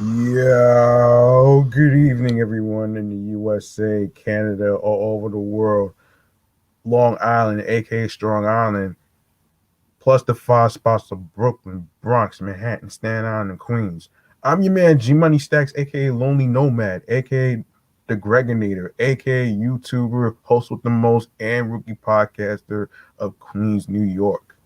Yo, good evening, everyone in the USA, Canada, all over the world. Long Island, aka Strong Island, plus the five spots of Brooklyn, Bronx, Manhattan, Staten Island, and Queens. I'm your man, G Money Stacks, aka Lonely Nomad, aka The Gregonator, aka YouTuber, host with the most, and rookie podcaster of Queens, New York.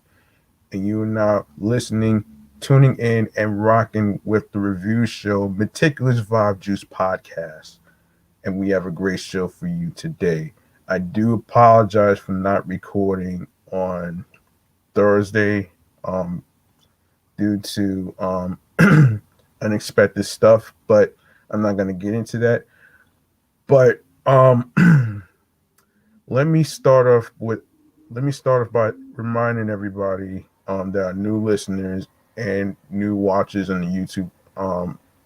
And you are now listening, tuning in, and rocking with the review show Meticulous Vibe Juice Podcast. And we have a great show for you today. I do apologize for not recording on Thursday um, due to unexpected stuff, but I'm not going to get into that. But let me start off with let me start off by reminding everybody that are new listeners and new watchers in the YouTube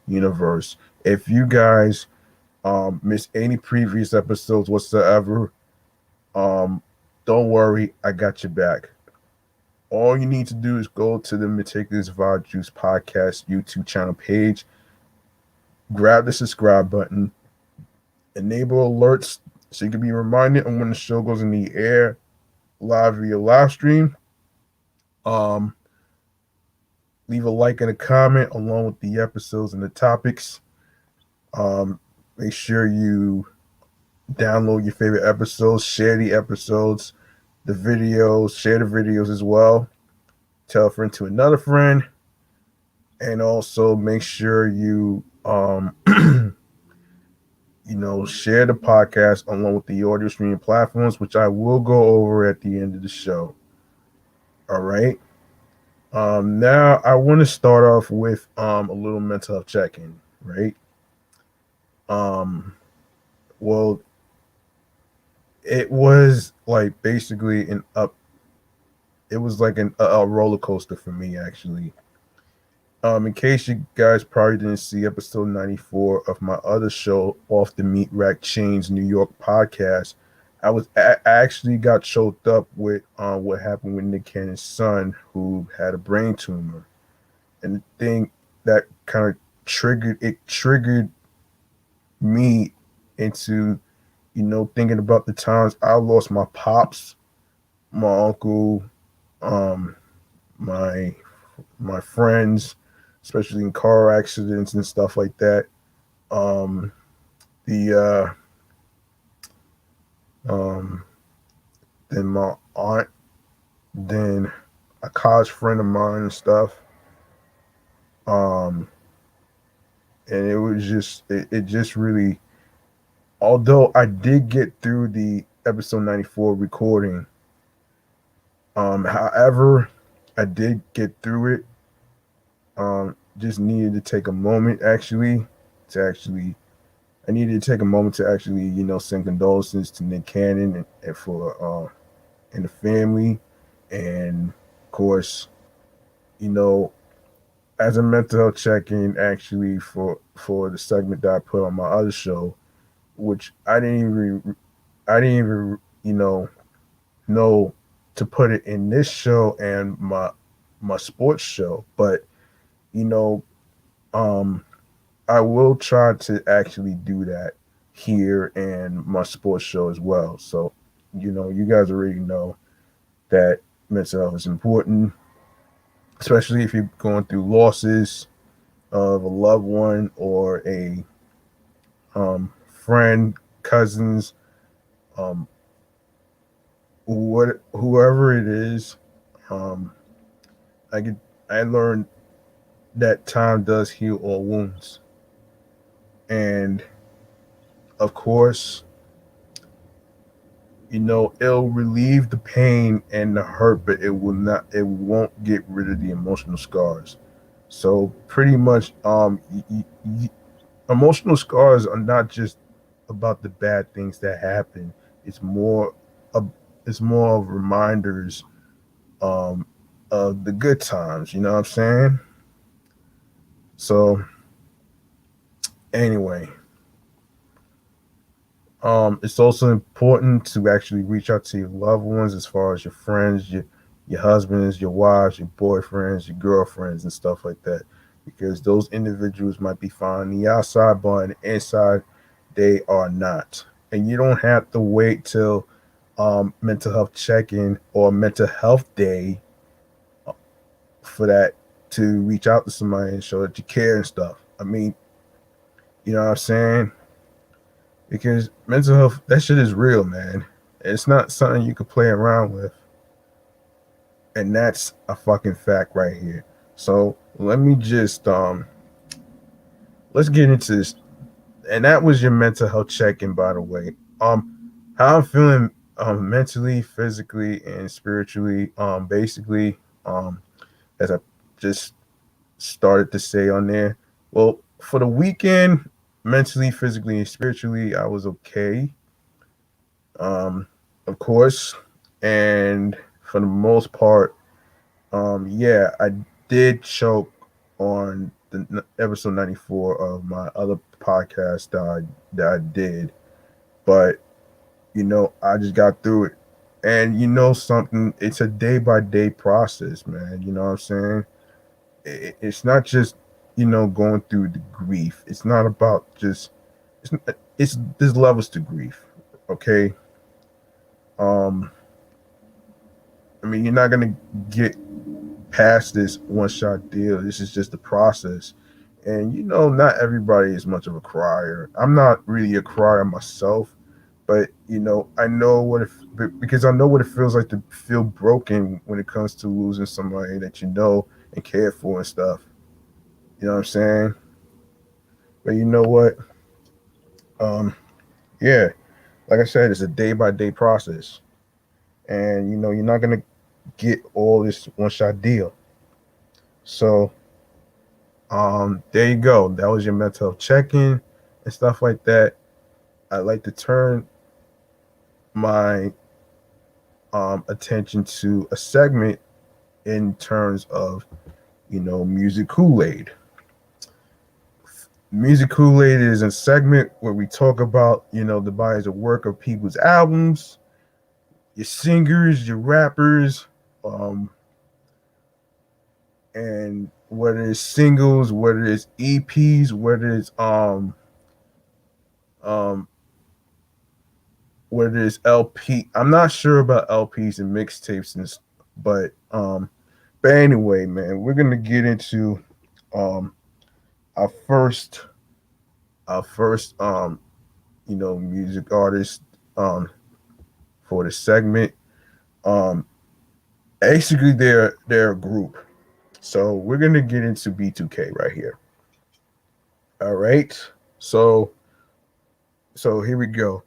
universe. If you guys missed any previous episodes whatsoever, um, don't worry, I got your back. All you need to do is go to the Meticulous Vibe Juice Podcast YouTube channel page, grab the subscribe button, enable alerts so you can be reminded of when the show goes in the air live via live stream. Um, Leave a like and a comment along with the episodes and the topics. Um, Make sure you download your favorite episodes, share the episodes, the videos, share the videos as well. Tell a friend to another friend, and also make sure you share the podcast along with the audio streaming platforms, which I will go over at the end of the show. All right. Now I want to start off with a little mental health check-in, right? Um, well, it was like basically an up. It was like a roller coaster for me, actually. In case you guys probably didn't see episode 94 of my other show, Off the Meat Rack Chains New York podcast, I actually got choked up with what happened with Nick Cannon's son, who had a brain tumor, and the thing that kind of triggered me into thinking about the times I lost my pops, my uncle, um, my my friends, especially in car accidents and stuff like that. Um, the um, then my aunt, then a college friend of mine and stuff. Um, and it just really, although I did get through the episode 94 recording, however, I did get through it. Just needed to take a moment to actually I needed to take a moment to actually, send condolences to Nick Cannon and for and the family, and of course, you know, as a mental health check-in, actually for the segment that I put on my other show, which I didn't even know to put it in this show and my sports show, but you know, um, I will try to actually do that here and my sports show as well. So, you guys already know that mental health is important, especially if you're going through losses of a loved one or a friend, cousins, um, whoever it is. Um, I get I learned that time does heal all wounds, and of course, it'll relieve the pain and the hurt, but it won't get rid of the emotional scars. So pretty much, emotional scars are not just about the bad things that happen. It's more of it's more of reminders um of the good times, you know what I'm saying? So anyway, it's also important to actually reach out to your loved ones, as far as your friends, your husbands, your wives, your boyfriends, your girlfriends, and stuff like that. because those individuals might be fine on the outside, but on the inside, they are not. And you don't have to wait till mental health check-in or mental health day for that to reach out to somebody and show that you care and stuff. I mean, you know what I'm saying? Because mental health, that shit is real, man. It's not something you can play around with. And that's a fucking fact right here. So let me just let's get into this. And that was your mental health check-in, by the way. How I'm feeling mentally, physically, and spiritually. Basically, as I just started to say on there. Well, for the weekend, mentally, physically, and spiritually, I was okay. Um, of course, and for the most part, yeah, I did choke on the episode 94 of my other podcast that I did, but I just got through it. And something, it's a day by day process, man. You know what I'm saying? It's not just going through the grief. It's not about just it's, it's there's levels to grief. Okay. Um, I mean, you're not gonna get past this one shot deal. This is just the process. And not everybody is much of a crier. I'm not really a crier myself, but I know because I know what it feels like to feel broken when it comes to losing somebody that you know and care for and stuff. You know what I'm saying? But you know what? Um, yeah, like I said, it's a day by day process, and you're not gonna get all this one shot deal. So there you go. That was your mental health check-in and stuff like that. I'd like to turn my attention to a segment in terms of music Kool-Aid. Music Kool-Aid is a segment where we talk about the bodies of work of people's albums, your singers, your rappers, um, and whether it's singles, whether it's EPs, whether it's um whether it's LP. I'm not sure about LPs and mixtapes but anyway, man, we're gonna get into um our first music artist for the segment. Um Basically they're a group. So we're gonna get into B2K right here. All right. So here we go.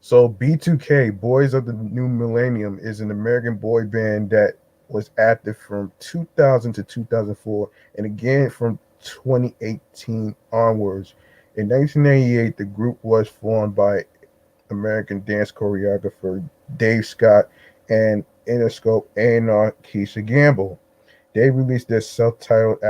So B2K, Boys of the New Millennium, is an American boy band that was active from 2000 to 2004 and again from 2018 onwards. In 1998, the group was formed by American dance choreographer Dave Scott and Interscope A&R Keisha Gamble. They released their self-titled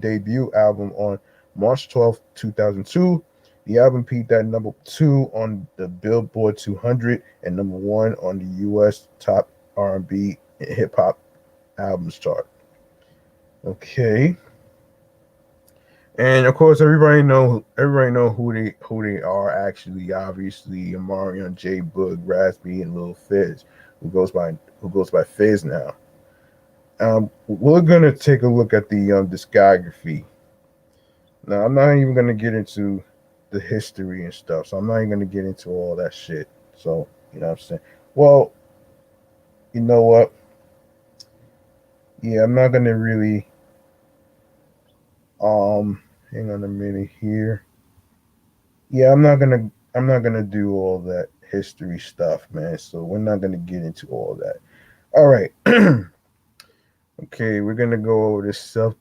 debut album on March 12th, 2002. The album peaked at number 2 on the Billboard 200 and number 1 on the U.S. top R&B and hip hop albums chart. Okay, and of course everybody know who they are actually. Obviously, Amarion, J. Boog, Raspy, and Lil Fizz, who goes by Fizz now. We're gonna take a look at the discography. Now, I'm not even gonna get into the history and stuff, so I'm not even gonna get into all that shit. So what I'm saying. Well, you know what? Yeah, I'm not gonna really. Hang on a minute here. Yeah, I'm not gonna do all that history stuff, man. So we're not gonna get into all that. All right. Okay, we're gonna go over the self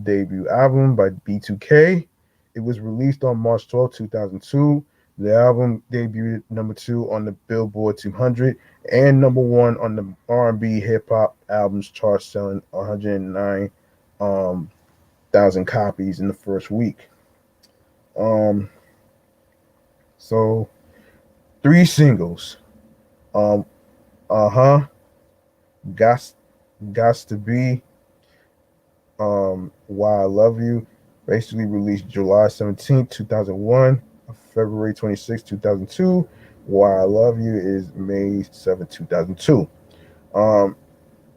debut album by B2K. It was released on March 12th, 2002. The album debuted number 2 on the Billboard 200 and number 1 on the R&B hip hop albums chart, selling 109 thousand copies in the first week. Um, so 3 singles. Um, uh huh, got got to be, Why I Love You, basically released July 17th, 2001, February 26th, 2002. Why I Love You is May 7th, 2002. Um,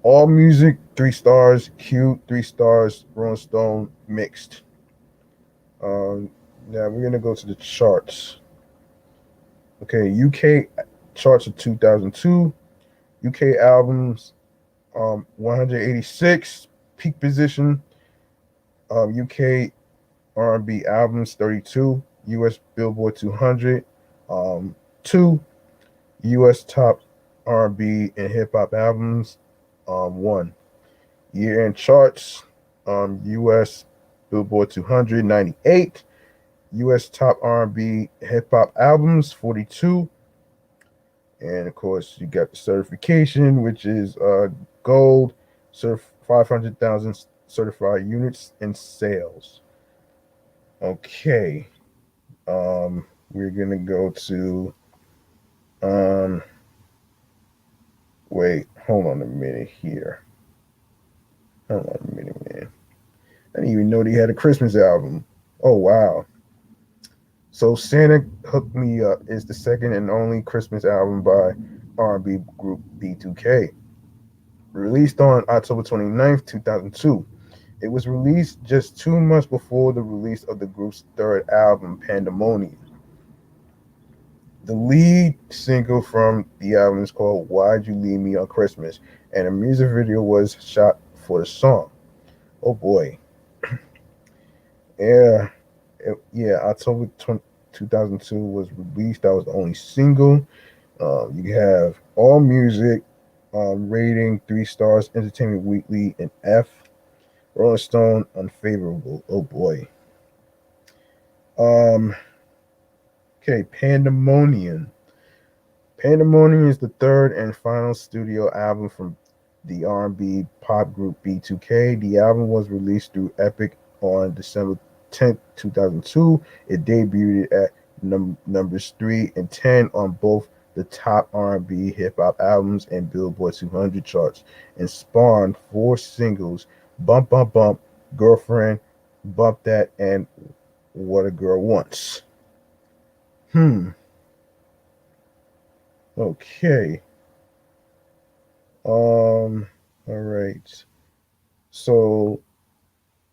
All Music, 3 stars. Q, 3 stars. Rolling Stone, mixed. Um, Now we're gonna go to the charts. Okay, UK charts of 2002. UK albums, 186 peak position. UK R&B albums, 32. US Billboard 200, 2. US top R&B and hip hop albums, 1. Year end charts, US Billboard 200, 98. US top R&B hip hop albums, 42. And of course, you got the certification, which is gold, 500,000 certified units in sales. Okay, we're gonna go to um. Wait, hold on a minute here. Hold on a minute, man. I didn't even know they had a Christmas album. Oh wow! So Santa Hooked Me Up is the second and only Christmas album by R&B group B2K. Released on October 29th, 2002. It was released just 2 months before the release of the group's third album, Pandemonium. The lead single from the album is called Why'd You Leave Me on Christmas, and a music video was shot for the song. Oh boy. Yeah, yeah, October 2002 was released. That was the only single. You have All Music, rating 3 stars, Entertainment Weekly an F, Rolling Stone unfavorable. Oh boy. Um, okay, Pandemonium. Pandemonium is the third and final studio album from the R&B pop group B2K. The album was released through Epic on December 10th, 2002. It debuted at numbers 3 and 10 on both the top R&B hip hop albums and Billboard 200 charts, and spawned 4 singles: Bump Bump Bump, Girlfriend, Bump That, and What a Girl Wants. Hmm. Okay. All right. So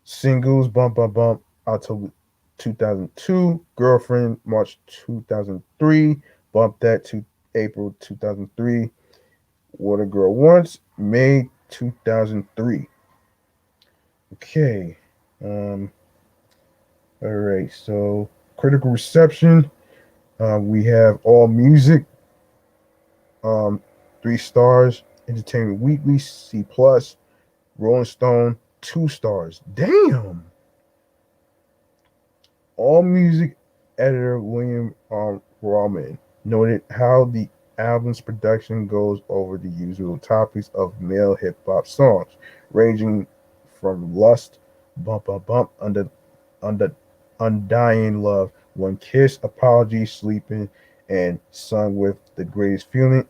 singles: Bump Bump Bump, October 2002. Girlfriend, March 2003. Bump That to April 2003. What a Girl Wants, May 2003. Okay. Um. All right. So critical reception. We have All Music, um, 3 stars. Entertainment Weekly, C+. Rolling Stone, 2 stars. Damn. All Music editor William Rawman noted how the album's production goes over the usual topics of male hip hop songs, ranging from lust, bump bump bump, under undying love, one kiss, apology, sleeping, and sung with the greatest feeling.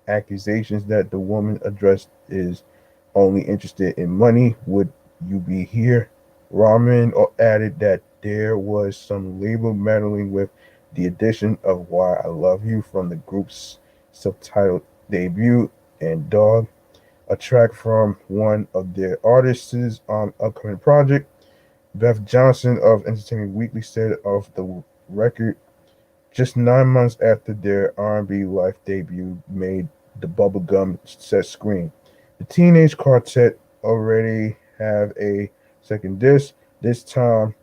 Accusations that the woman addressed is only interested in money. Would you be here? Rahman added that there was some label meddling with the addition of Why I Love You from the group's self-titled debut, and Dog, a track from one of their artists' upcoming project. Beth Johnson of Entertainment Weekly said of the record, just 9 months after their R&B life debut made the bubblegum set scream. The Teenage Quartet already have a second disc, this time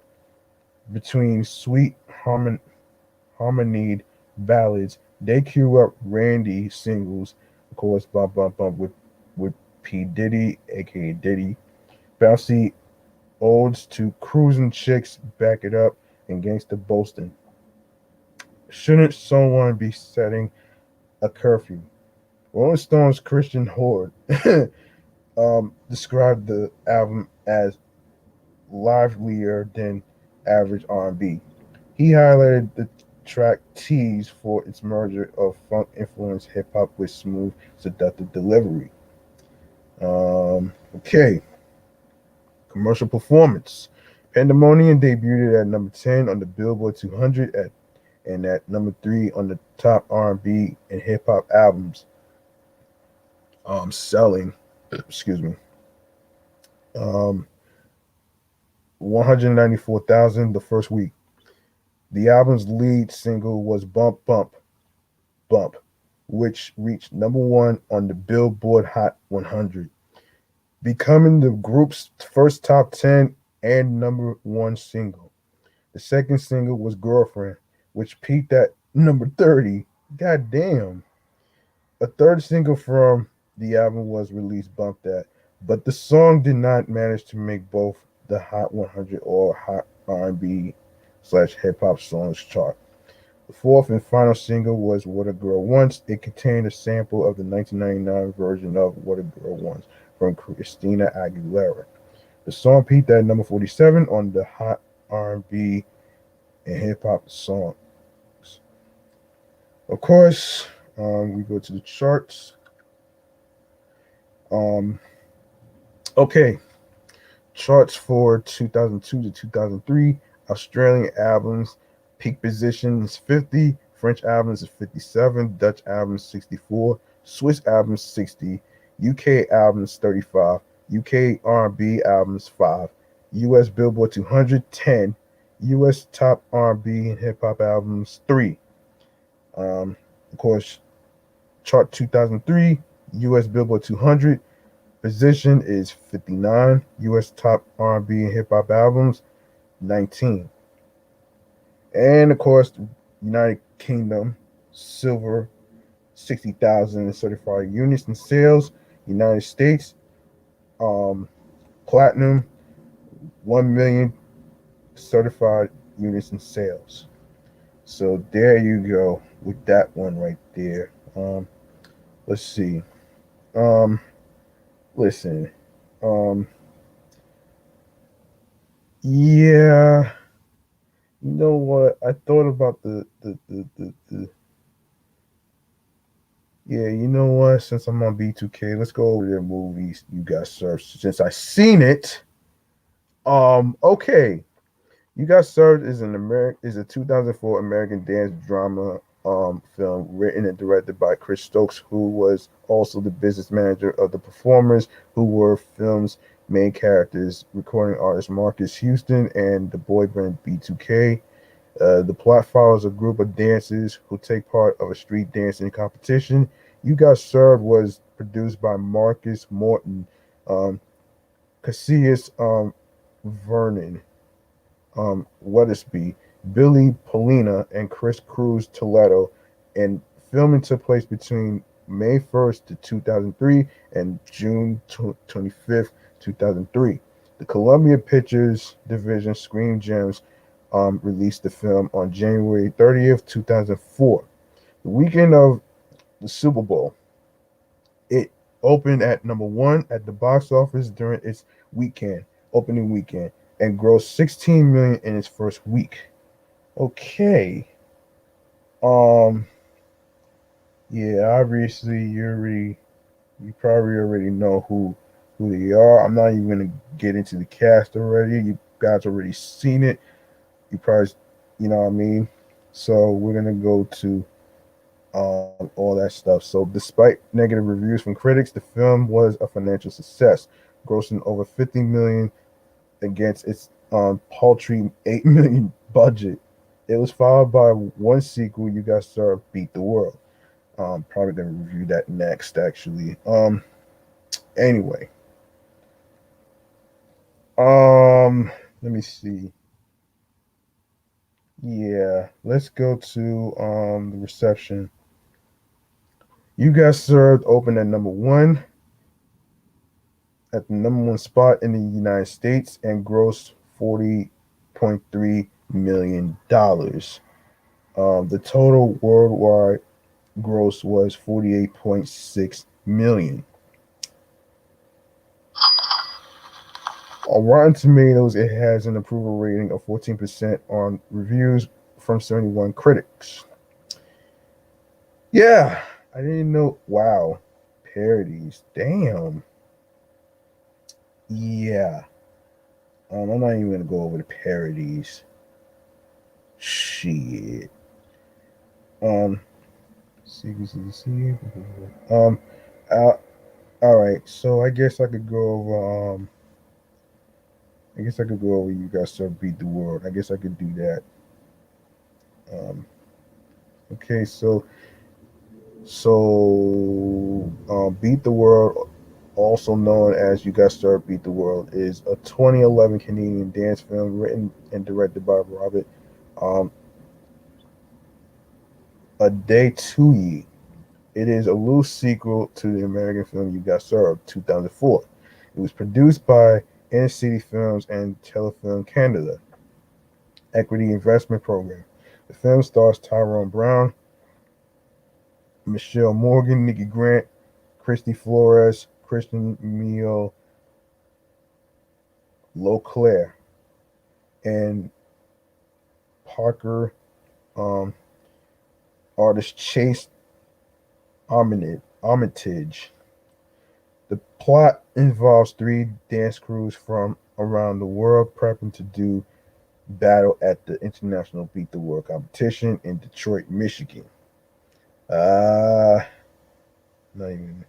between sweet harmonied ballads. They cue up Randy singles, of course, Bump Bump Bump with P. Diddy, aka Diddy, bouncy odes to cruising chicks, Back It Up, and Gangsta Boastin'. Shouldn't someone be setting a curfew? Rolling Stone's Christian Horde described the album as livelier than average R&B. He highlighted the track Tease for its merger of funk-influenced hip-hop with smooth, seductive delivery. Okay, Commercial performance. Pandemonium debuted at number 10 on the Billboard 200 and at number 3 on the top R&B and hip hop albums, selling, excuse me, um, 194,000 the first week. The album's lead single was Bump Bump Bump, which reached number 1 on the Billboard Hot 100, becoming the group's first top 10 and number 1 single. The second single was Girlfriend, which peaked at number 30. God damn. A third single from the album was released, Bump That, but the song did not manage to make both the Hot 100 or Hot R&B slash hip hop songs chart. The fourth and final single was What a Girl Wants. It contained a sample of the 1999 version of What a Girl Wants from Christina Aguilera. The song peaked at number 47 on the Hot R&B and hip hop songs. Of course, we go to the charts. Um, okay, charts for 2002 to 2003. Australian albums, peak position is 50. French albums is 57. Dutch albums 64. Swiss albums 60. UK albums 35. UK R&B albums 5. US Billboard 200 10. US top R&B and hip hop albums 3. Of course, chart 2003, US Billboard 200 position is 59. US top R&B and hip hop albums 19. And of course, United Kingdom silver 60,000 certified units in sales. United States platinum 1 million certified units in sales. So there you go with that one right there. Let's see. Um, listen. Um, yeah. You know what? I thought about the yeah, you know what? Since I'm on B2K, let's go over their movies you got served. Since I seen it. Okay. You Got Served is a 2004 American dance drama film written and directed by Chris Stokes, who was also the business manager of the performers who were film's main characters, recording artist Marcus Houston and the boy band B2K. The plot follows a group of dancers who take part of a street dancing competition. You Got Served was produced by Marcus Morton, Cassius Vernon, Weathersby, Billy Polina, and Chris Cruz Toledo, and filming took place between May 1st to 2003 and June 25th, 2003. The Columbia Pictures Division Screen Gems released the film on January 30th, 2004. The weekend of the Super Bowl, it opened at number 1 at the box office during its weekend, opening weekend, and grossed 16 million in its first week. Okay. Um yeah, obviously you probably already know who they are. I'm not even gonna get into the cast already. You guys already seen it. You probably what I mean. So we're gonna go to all that stuff. So despite negative reviews from critics, the film was a financial success, grossing over 50 million against its paltry 8 million budget. It was followed by one sequel, You Got Served, Beat the World. Probably gonna review that next, actually. Anyway, let me see. Yeah, let's go to the reception. You Got Served opened at number 1 at the number 1 spot in the United States and grossed $40.3 million. The total worldwide gross was 48.6 million. On Rotten Tomatoes, it has an approval rating of 14% on reviews from 71 critics. Yeah, I didn't know. Wow, parodies. Damn. Yeah. I'm not even gonna go over the parodies. Shit. Um, see. Um, uh, all right. So I guess I could go over. I guess I could go over. You guys start beat the world. I guess I could do that. Um, okay. Beat the world, also known as You Got Start Beat the World, is a 2011 Canadian dance film written and directed by Robert um, Adetsuyi. It is a loose sequel to the American film You Got Served, 2004. It was produced by Inner City Films and Telefilm Canada Equity Investment Program. The film stars Tyrone Brown, Michelle Morgan, Nikki Grant, Christy Flores, Christian Mio Loclaire, and Parker um, artist Chase Armitage. The plot involves three dance crews from around the world prepping to do battle at the International Beat the World competition in Detroit, Michigan. Uh, not even.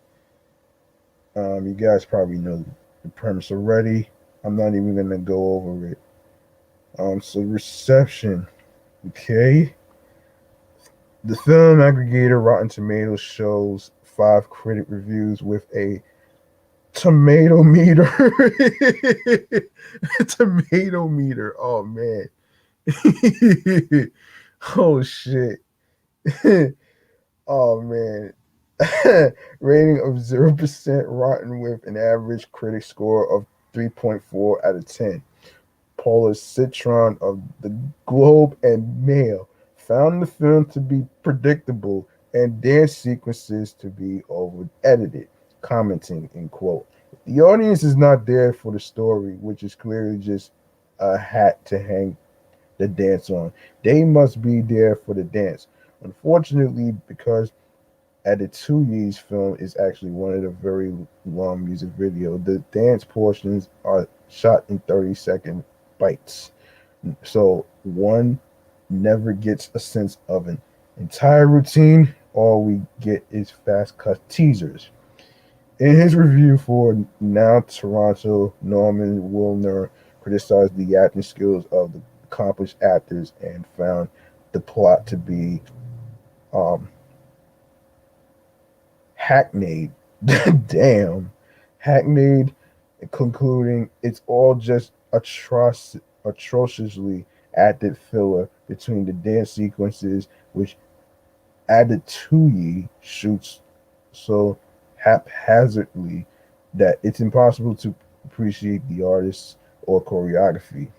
You guys probably know the premise already. I'm not even gonna go over it. So reception. Okay. The film aggregator Rotten Tomatoes shows 5 critic reviews with a tomato meter. Tomato meter. Oh man. Oh shit. Oh man. Rating of 0% rotten with an average critic score of 3.4 out of 10. Paula Citron of the Globe and Mail found the film to be predictable and dance sequences to be over edited, commenting in quote, the audience is not there for the story, which is clearly just a hat to hang the dance on. They must be there for the dance. Unfortunately, because Adetuyi's film is actually one of the very long music videos, the dance portions are shot in 30-second bites. So one never gets a sense of an entire routine. All we get is fast cut teasers. In his review for Now Toronto, Norman Wilner criticized the acting skills of the accomplished actors and found the plot to be um, hackneyed. Damn. Hackneyed, concluding it's all just atrociously acted filler between the dance sequences, which Adetuyi shoots so haphazardly that it's impossible to appreciate the artists or choreography.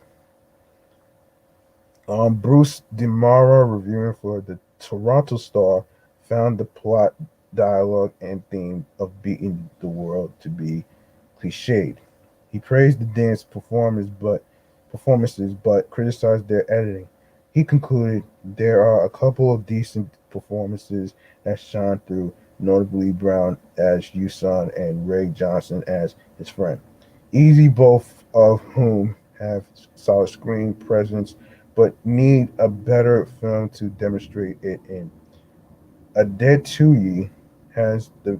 Bruce Demara, reviewing for the Toronto Star, found the plot, dialogue, and theme of beating the world to be cliched. He praised the dance performances, but criticized their editing. He concluded there are a couple of decent performances that shine through, notably Brown as Yusan and Ray Johnson as his friend. Easy, both of whom have solid screen presence, but need a better film to demonstrate it in. Adetuyi has the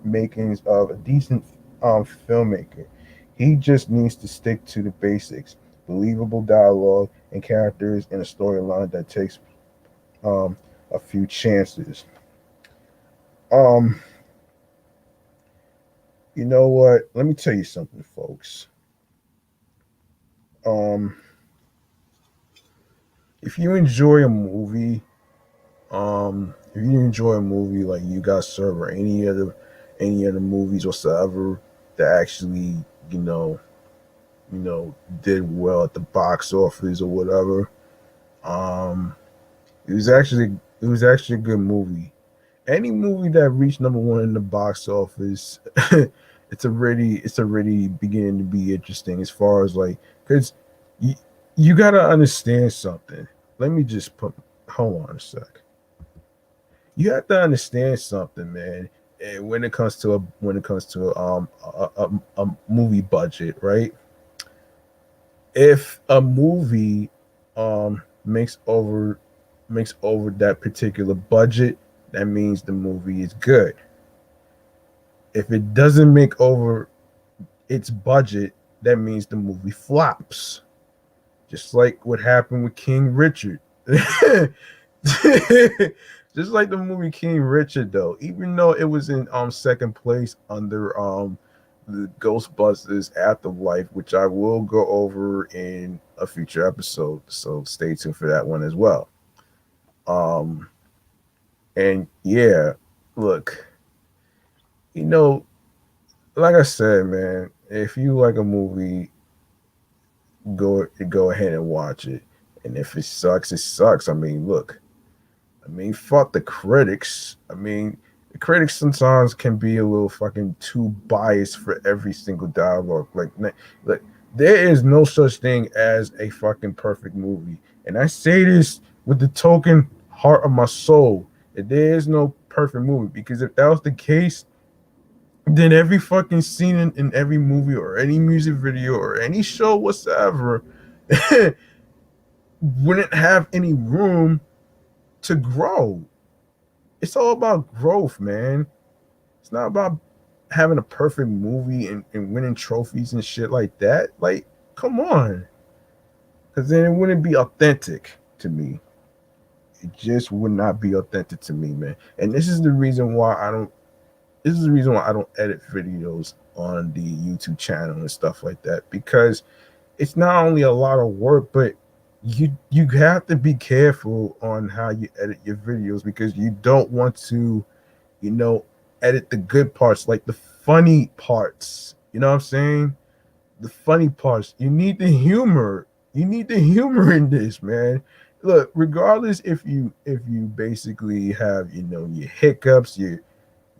makings of a decent filmmaker. He just needs to stick to the basics, believable dialogue and characters, and a storyline that takes um, a few chances. Um, you know what? Let me tell you something, folks. Um, if you enjoy a movie, if you enjoy a movie like You Got Served or any other movies whatsoever that actually you know did well at the box office or whatever, um, it was actually a good movie. Any movie that reached number one in the box office, it's already beginning to be interesting as far as like because you you gotta understand something. Let me just put hold on a sec. You have to understand something, man. And when it comes to a movie budget, right? if a movie makes over that particular budget, that means the movie is good. If it doesn't make over its budget, that means the movie flops. Just like what happened with King Richard. Just like the movie King Richard, though, even though it was in second place under the Ghostbusters Afterlife, which I will go over in a future episode. So stay tuned for that one as well. Um and yeah, look, you know, like I said, man, if you like a movie, go ahead and watch it. And if it sucks, it sucks. I mean, look, I mean, fuck the critics. I mean, the critics sometimes can be a little fucking too biased for every single dialogue. Like there is no such thing as a fucking perfect movie, and I say this with the token heart of my soul. That there is no perfect movie, because if that was the case, then every fucking scene in every movie or any music video or any show whatsoever wouldn't have any room to grow. It's all about growth, man. It's not about having a perfect movie and winning trophies and shit like that. Like, come on. Because then it wouldn't be authentic to me. It just would not be authentic to me, man. And this is the reason why I don't edit videos on the YouTube channel and stuff like that, because it's not only a lot of work, but you have to be careful on how you edit your videos, because you don't want to, you know, edit the good parts, like the funny parts. You know what I'm saying? The funny parts. You need the humor. You need the humor in this, man. Look, regardless if you basically have, your hiccups, your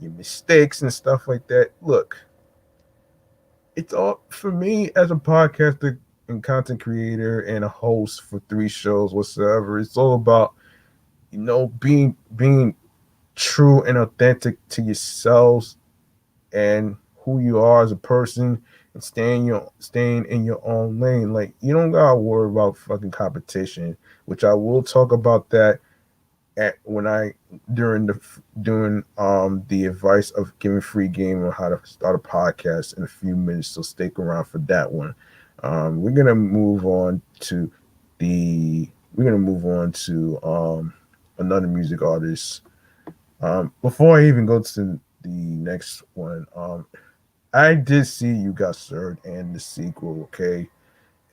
mistakes and stuff like that. Look, it's all for me as a podcaster and content creator and a host for three shows whatsoever. It's all about, being true and authentic to yourselves and who you are as a person, and staying in your own lane. Like, you don't gotta worry about fucking competition, which I will talk about that at when I during the advice of giving free game on how to start a podcast in a few minutes. So stick around for that one. We're gonna move on to another music artist. Before I even go to the next one, I did see You Got Served and the sequel, okay?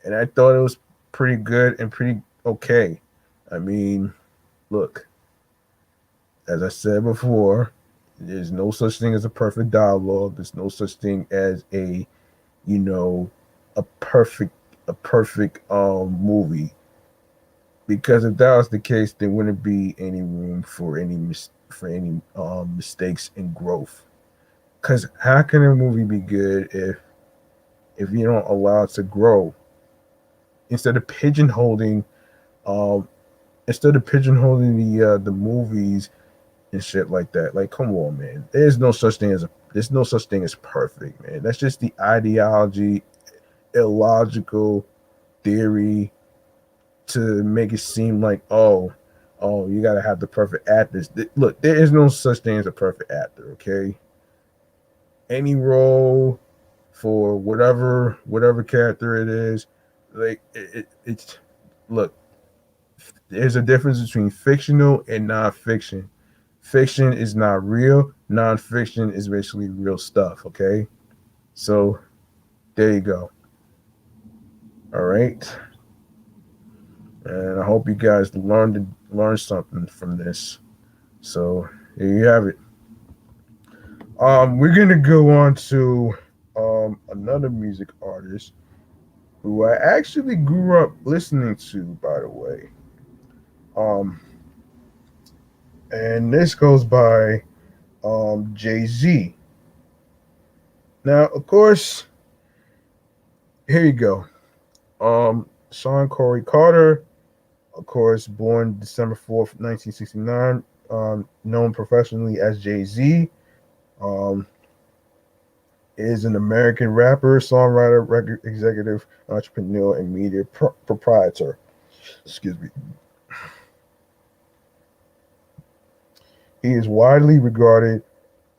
And I thought it was pretty good and pretty okay. I mean, look, as I said before, there's no such thing as a perfect dialogue. There's no such thing as you know, a perfect movie. Because if that was the case, there wouldn't be any room for any mistakes and growth. Because how can a movie be good if you don't allow it to grow? Instead of pigeonholing, um, instead of pigeonholing the movies and shit like that. Like, come on, man. There's no such thing as perfect, man. That's just the ideology, illogical theory to make it seem like, oh, you gotta have the perfect actors. Look, there is no such thing as a perfect actor. Okay, any role for whatever character it is, like it's look. There's a difference between fictional and nonfiction. Fiction is not real. Nonfiction is basically real stuff. Okay, so there you go. All right, and I hope you guys learn something from this. So here you have it. We're gonna go on to another music artist who I actually grew up listening to, by the way. Um, and this goes by Jay Z. Now, of course, here you go. Sean Corey Carter, of course, born December 4th, 1969, known professionally as Jay Z. Um, is an American rapper, songwriter, record executive, entrepreneur, and media proprietor. Excuse me. He is widely regarded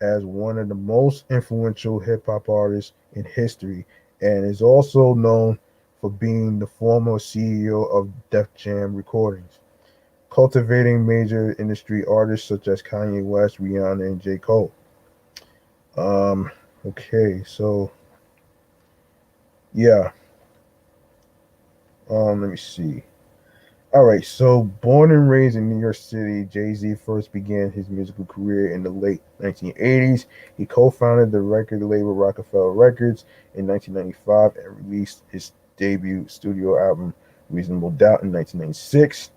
as one of the most influential hip hop artists in history and is also known for being the former CEO of Def Jam Recordings, cultivating major industry artists such as Kanye West, Rihanna, and J. Cole. Um, okay, so yeah, let me see. All right, so born and raised in New York City, Jay Z first began his musical career in the late 1980s. He co founded the record label Rockefeller Records in 1995 and released his debut studio album, Reasonable Doubt, in 1996.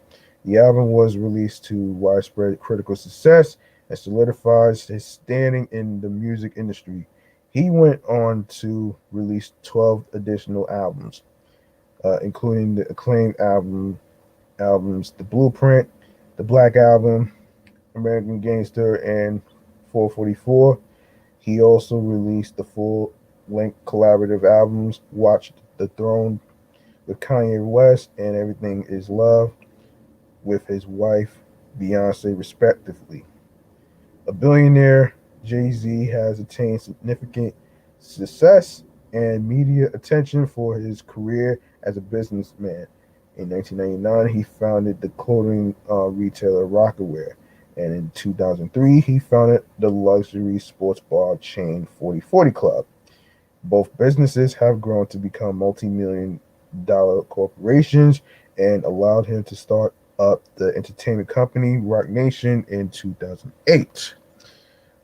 The album was released to widespread critical success and solidifies his standing in the music industry. He went on to release 12 additional albums, including the acclaimed albums The Blueprint, The Black Album, American Gangster, and 444. He also released the full length collaborative albums Watch the Throne with Kanye West and Everything Is Love with his wife Beyonce, respectively. A billionaire, Jay Z has attained significant success and media attention for his career as a businessman. In 1999, he founded the clothing retailer Rockaware, and in 2003, he founded the luxury sports bar chain 4040 Club. Both businesses have grown to become multi-million dollar corporations and allowed him to start up the entertainment company Rock Nation in 2008.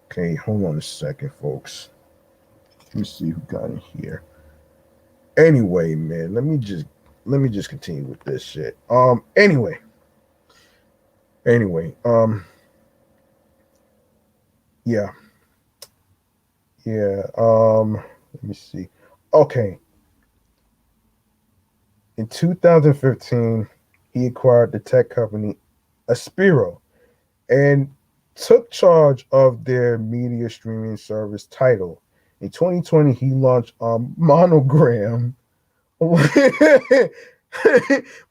Okay, hold on a second, folks. Let me see who got in here. Anyway, man, let me just continue with this shit. Anyway, yeah, yeah. Let me see. Okay, in 2015, he acquired the tech company Aspiro and took charge of their media streaming service Title. In 2020, he launched Monogram.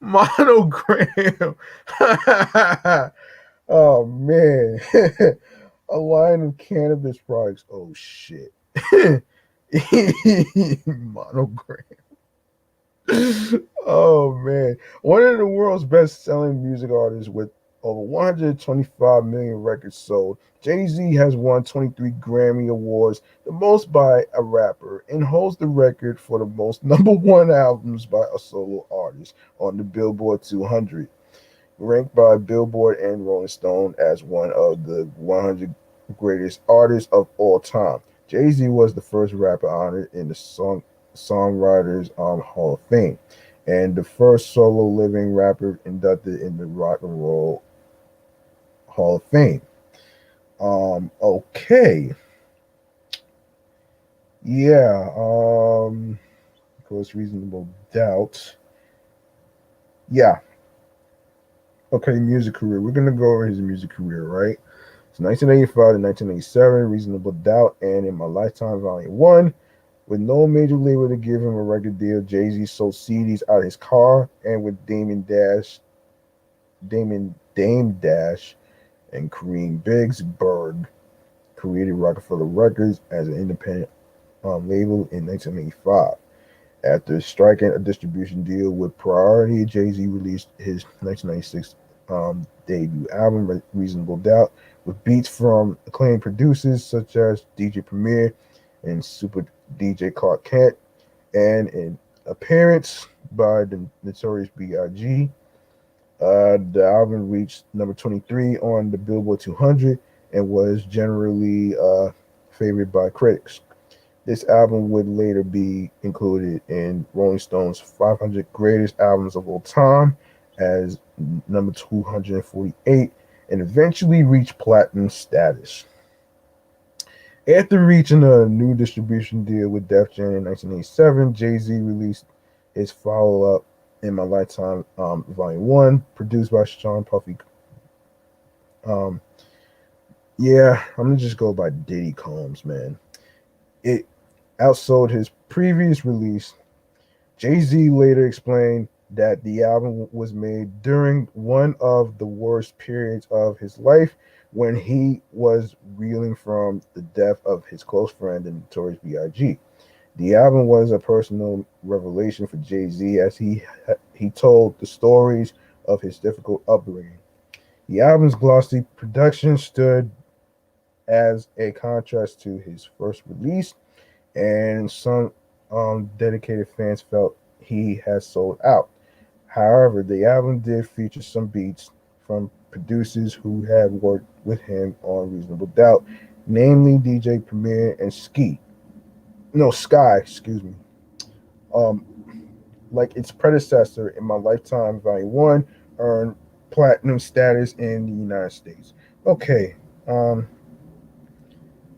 Monogram. Oh man. A line of cannabis products. Oh shit. Monogram. Oh man, one of the world's best-selling music artists with over 125 million records sold, Jay-Z has won 23 Grammy Awards, the most by a rapper, and holds the record for the most number one albums by a solo artist on the Billboard 200, ranked by Billboard and Rolling Stone as one of the 100 greatest artists of all time. Jay-Z was the first rapper honored in the Songwriters Hall of Fame and the first solo living rapper inducted in the Rock and Roll Hall of Fame. Okay. Yeah. Of course, Reasonable Doubt. Yeah. Okay, music career. We're gonna go over his music career, right? It's 1985 to 1987, Reasonable Doubt, and In My Lifetime, Volume 1. With no major label to give him a record deal, Jay Z sold CDs out of his car, and with Dame Dash, and Kareem Bigsburg created Rockefeller Records as an independent label in 1985. After striking a distribution deal with Priority, Jay Z released his 1996 debut album, Reasonable Doubt, with beats from acclaimed producers such as DJ Premier and Super DJ Clark Kent, and an appearance by the Notorious B.I.G. The album reached number 23 on the Billboard 200 and was generally favored by critics. This album would later be included in Rolling Stone's 500 Greatest Albums of All Time as number 248 and eventually reached platinum status. After reaching a new distribution deal with Def Jam in 1987, Jay Z released his follow up, In My Lifetime, Volume 1, produced by Sean Puffy. Um, yeah, I'm gonna just go by Diddy Combs, man. It outsold his previous release. Jay-Z later explained that the album was made during one of the worst periods of his life when he was reeling from the death of his close friend, the Notorious B.I.G. The album was a personal revelation for Jay-Z as he told the stories of his difficult upbringing. The album's glossy production stood as a contrast to his first release, and some dedicated fans felt he had sold out. However, the album did feature some beats from producers who had worked with him on Reasonable Doubt, namely DJ Premier and Sky, excuse me. Um, like its predecessor, In My Lifetime Volume 1 earned platinum status in the United States. Okay, all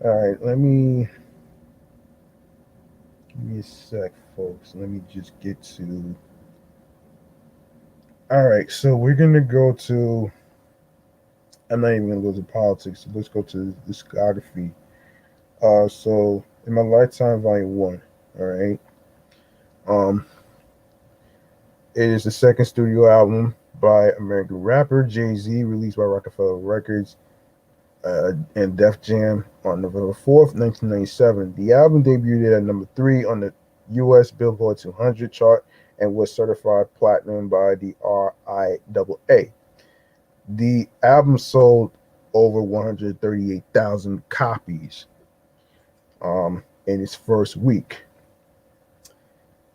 right, give me a sec, folks. Let me just get to. All right, so we're gonna go to. I'm not even gonna go to politics. So let's go to discography. So In My Lifetime Volume 1. All right. Um, it is the second studio album by American rapper Jay-Z, released by Rockefeller Records and Def Jam on November 4th, 1997. The album debuted at number 3 on the U.S. Billboard 200 chart and was certified platinum by the RIAA. The album sold over 138,000 copies in its first week.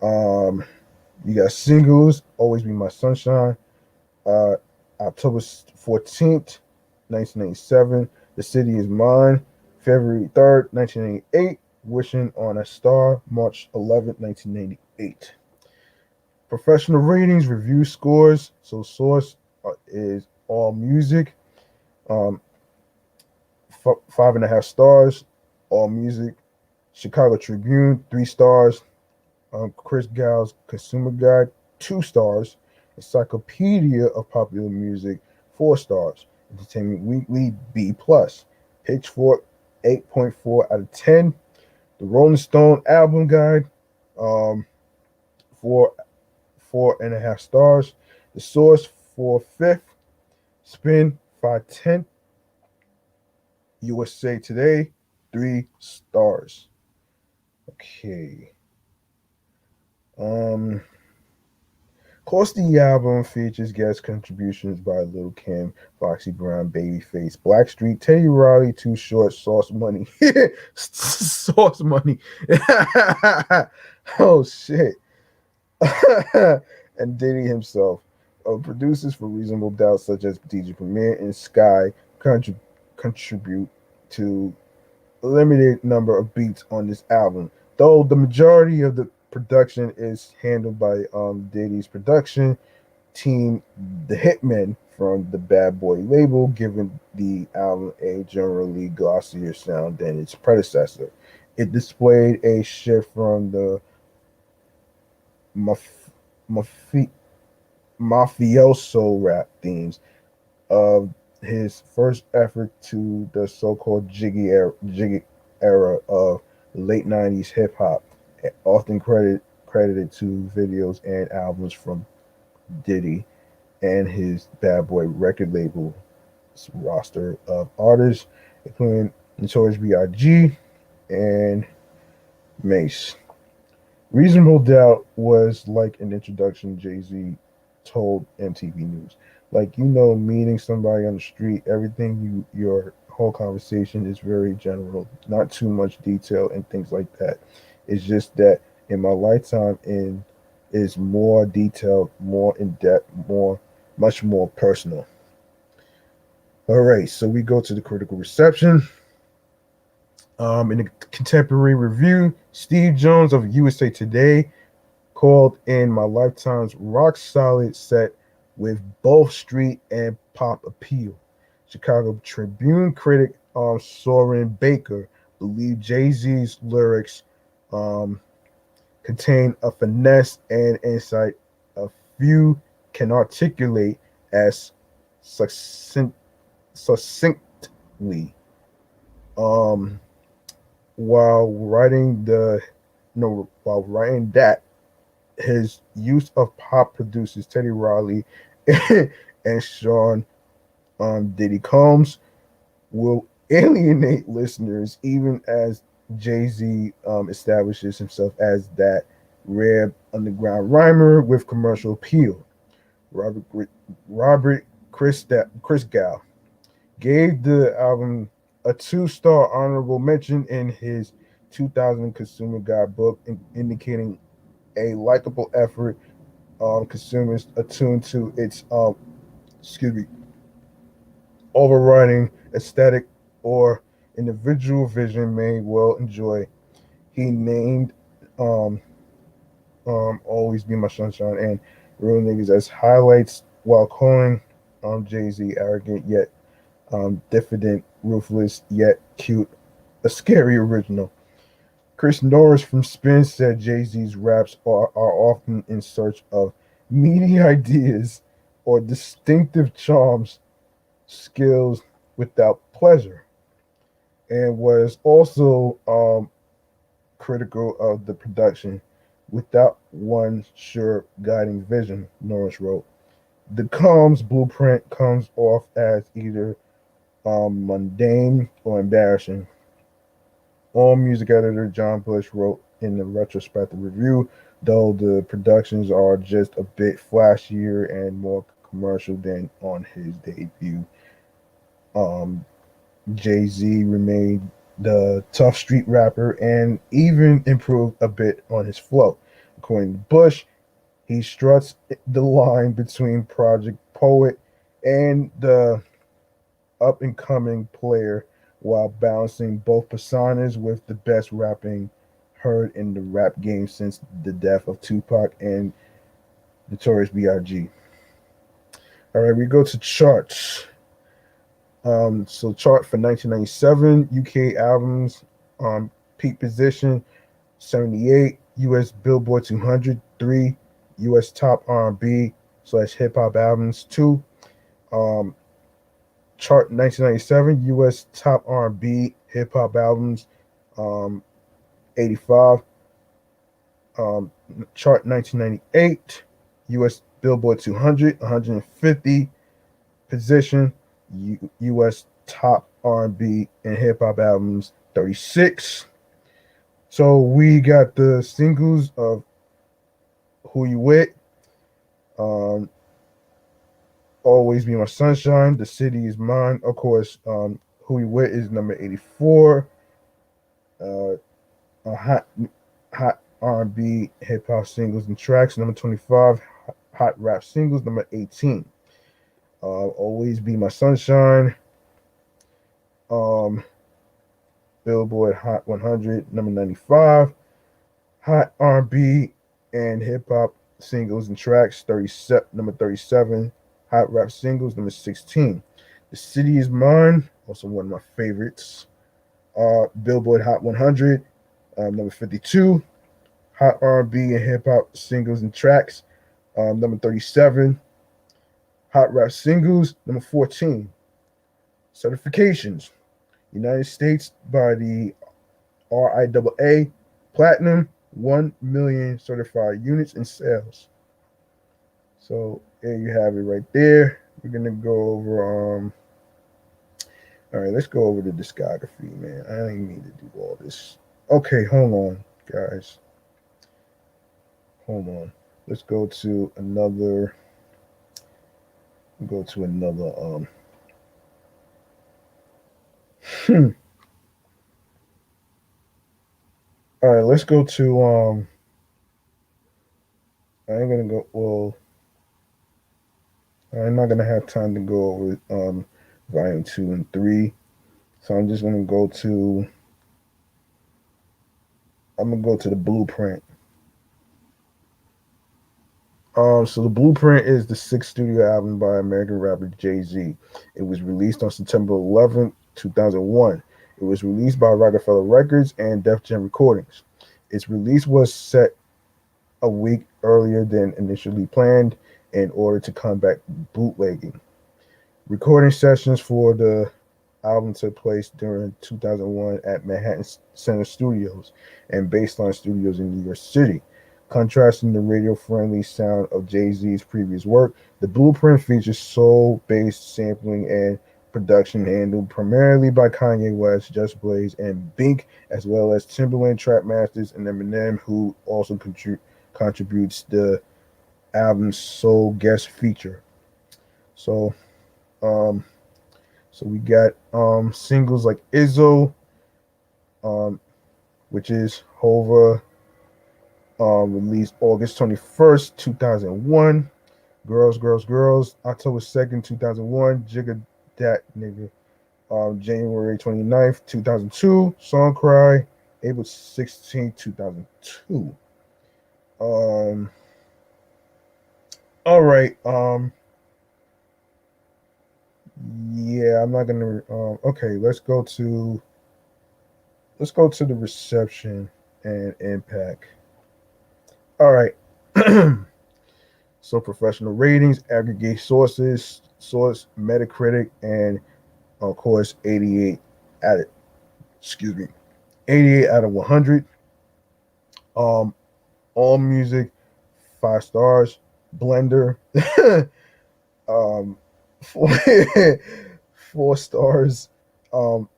Um, you got singles, Always Be My Sunshine, uh, October 14th, 1997, The City Is Mine, February 3rd, 1998, Wishing on a Star, March 11th, 1998. Professional ratings, review scores. So source is All Music, um, 5.5 stars. All Music, Chicago Tribune, 3 stars. Chris Gow's Consumer Guide, 2 stars. Encyclopedia of Popular Music, 4 stars. Entertainment Weekly, B plus. Pitchfork, 8.4 out of 10. The Rolling Stone Album Guide, um, 4.5 stars. The Source, 4/5. Spin, 5/10. USA Today, 3 stars. Okay. Um, Of course, the album features guest contributions by Lil Kim, Foxy Brown, Babyface, Blackstreet, Teddy Riley, Too Short, Sauce Money, Sauce Money. Oh shit! And Diddy himself. Producers for Reasonable Doubt, such as DJ Premier and Sky, contribute to a limited number of beats on this album, though the majority of the production is handled by Diddy's production team, the Hitmen from the Bad Boy label, giving the album a generally glossier sound than its predecessor. It displayed a shift from the maf- mafi- mafioso rap themes of his first effort to the so-called jiggy era of late '90s hip hop, often credited to videos and albums from Diddy and his Bad Boy record label roster of artists, including Notorious B.I.G. and Mace. Reasonable Doubt was like an introduction, Jay-Z told MTV News. Like, meeting somebody on the street, everything your whole conversation is very general, not too much detail and things like that. It's just that in my lifetime in is more detailed, more in depth, much more personal. All right, so we go to the critical reception. In a contemporary review, Steve Jones of USA Today called In My Lifetime's rock solid set with both street and pop appeal. Chicago Tribune critic Soren Baker believed Jay-Z's lyrics um, contain a finesse and insight a few can articulate as succinctly. Um, while writing the no while writing that his use of pop producers Teddy Riley and Sean Diddy Combs will alienate listeners, even as Jay Z establishes himself as that rare underground rhymer with commercial appeal. Robert Robert Christgau gave the album a two-star honorable mention in his 2000 Consumer Guidebook, indicating a likable effort consumers attuned to its excuse me overriding aesthetic or individual vision may well enjoy. He named um, Always Be My Sunshine and Real Niggas as highlights while calling Jay Z arrogant yet diffident, ruthless yet cute, a scary original. Chris Norris from Spin said Jay Z's raps are often in search of meaty ideas or distinctive charms, skills without pleasure, and was also critical of the production without one sure guiding vision, Norris wrote. The Combs blueprint comes off as either mundane or embarrassing. All music editor John Bush wrote in the retrospective review, though the productions are just a bit flashier and more commercial than on his debut. Um, Jay Z remained the tough street rapper and even improved a bit on his flow. According to Bush, he struts the line between project poet and the up and coming player while balancing both personas with the best rapping heard in the rap game since the death of Tupac and Notorious B.I.G. All right, we go to charts. So chart for 1997 UK albums, peak position 78, US Billboard 200, 3, US top R&B slash hip hop albums, 2, um, chart 1997 US top R&B hip hop albums, um, 85, um, chart 1998 US Billboard 200, 150 position, US top R&B and hip hop albums, 36. So we got the singles of Who You With, um, Always Be My Sunshine, The City Is Mine. Of course, Who You With is number 84. Uh, hot R&B hip hop singles and tracks, number 25. Hot rap singles, number 18. Always Be My Sunshine. Um, Billboard Hot 100, number 95. Hot R&B and hip hop singles and tracks, 37, number 37. Hot rap singles, number 16. The City Is Mine, also one of my favorites. Billboard Hot 100, number 52. Hot R&B and hip hop singles and tracks, number 37. Hot rap singles, number 14. Certifications: United States by the RIAA, platinum, 1 million certified units in sales. So there you have it right there. We're gonna go over all right, let's go over the discography, man. I didn't need to do all this. Okay, hold on, guys. Hold on. Let's go to another all right, let's go to I ain't gonna go well I'm not gonna have time to go over volume 2 and 3. So I'm gonna go to the blueprint. So the Blueprint is the sixth studio album by American rapper Jay Z. It was released on September 11th, 2001. It was released by Rockefeller Records and Def Jam Recordings. Its release was set a week earlier than initially planned in order to combat bootlegging. Recording sessions for the album took place during 2001 at Manhattan Center Studios and Baseline Studios in New York City. Contrasting the radio friendly sound of Jay Z's previous work, the blueprint features soul based sampling and production handled primarily by Kanye West, Just Blaze, and Bink, as well as Timbaland, Trap Masters, and Eminem, who also contributes the album's sole guest feature. So, um, so we got singles like Izzo, um, which is Hova, released August 21st, 2001. Girls, Girls, Girls, October 2nd, 2001. Jigga Dat Nigga, January 29th, 2002. Song Cry, April 16th, 2002. Um, all right. Yeah, I'm not gonna. Okay, let's go to the reception and impact. All right. So professional ratings, aggregate source, Metacritic, and of course 88 out of excuse me, 88 out of 100. Um, all music 5 stars. Blender, um, four, 4 stars.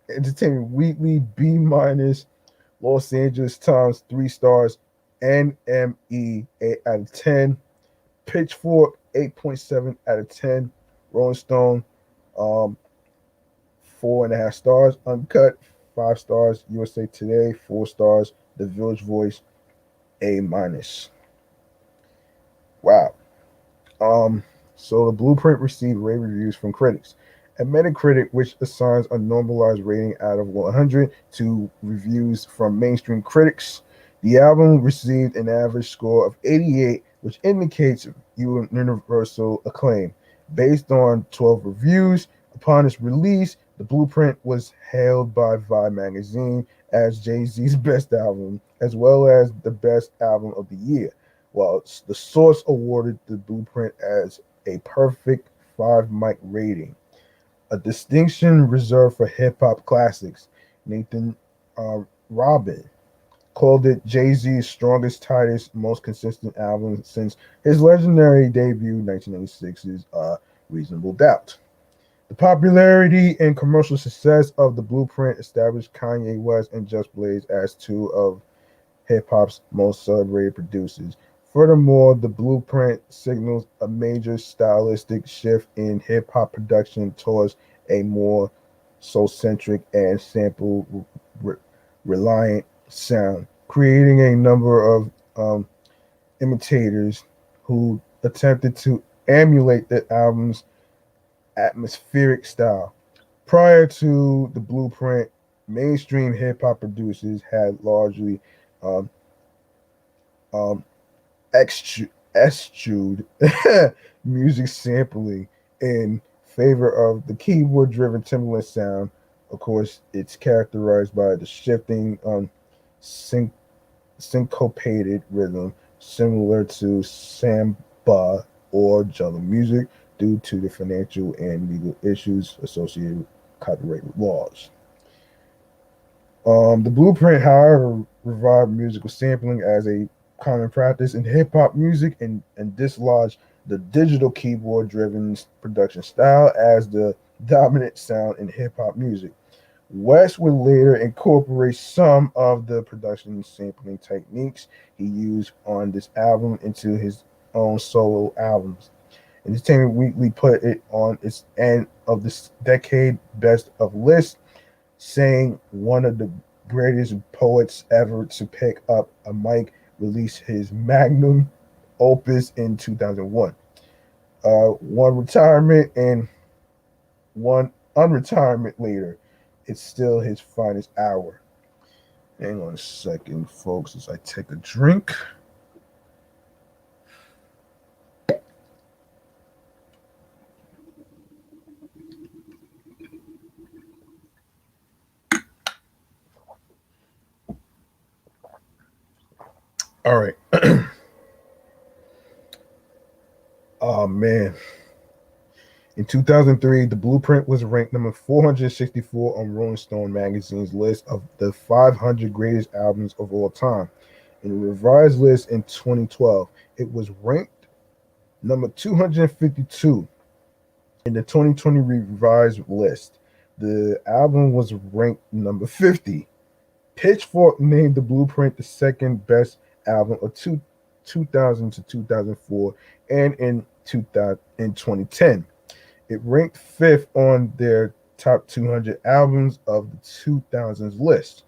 Entertainment Weekly B minus. Los Angeles Times 3 stars. NME 8 out of 10. Pitchfork 8.7 out of 10. Rolling Stone, um, 4.5 stars. Uncut 5 stars. USA Today 4 stars. The Village Voice A minus. Wow. Um, so the Blueprint received rave reviews from critics. At Metacritic, which assigns a normalized rating out of 100 to reviews from mainstream critics, the album received an average score of 88, which indicates universal acclaim. Based on 12 reviews, upon its release, the Blueprint was hailed by Vibe magazine as Jay-Z's best album, as well as the best album of the year, while the source awarded the Blueprint as a perfect 5 mic rating, a distinction reserved for hip hop classics. Nathan Robin called it Jay Z's strongest, tightest, most consistent album since his legendary debut, 1996's Reasonable Doubt. The popularity and commercial success of the Blueprint established Kanye West and Just Blaze as two of hip hop's most celebrated producers. Furthermore, the blueprint signals a major stylistic shift in hip hop production towards a more soul centric and sample re- reliant sound, creating a number of imitators who attempted to emulate the album's atmospheric style. Prior to the blueprint, mainstream hip hop producers had largely um, um, eschewed music sampling in favor of the keyboard driven Timbaland sound. Of course, it's characterized by the shifting syn- syncopated rhythm similar to samba or jungle music due to the financial and legal issues associated with copyright laws. The blueprint, however, revived musical sampling as a common practice in hip hop music and dislodged the digital keyboard driven production style as the dominant sound in hip hop music. West would later incorporate some of the production sampling techniques he used on this album into his own solo albums. Entertainment Weekly put it on its end of this decade best of list, saying one of the greatest poets ever to pick up a mic released his magnum opus in 2001. One retirement and one unretirement later, it's still his finest hour. Hang on a second, folks, as I take a drink. All right. Oh man, In 2003, The Blueprint was ranked number 464 on Rolling Stone magazine's list of the 500 greatest albums of all time. In a revised list in 2012, it was ranked number 252 in the 2020 revised list. The album was ranked number 50. Pitchfork named The Blueprint the second best album of 2000 to 2004 and in 2010. It ranked fifth on their top 200 albums of the 2000s list.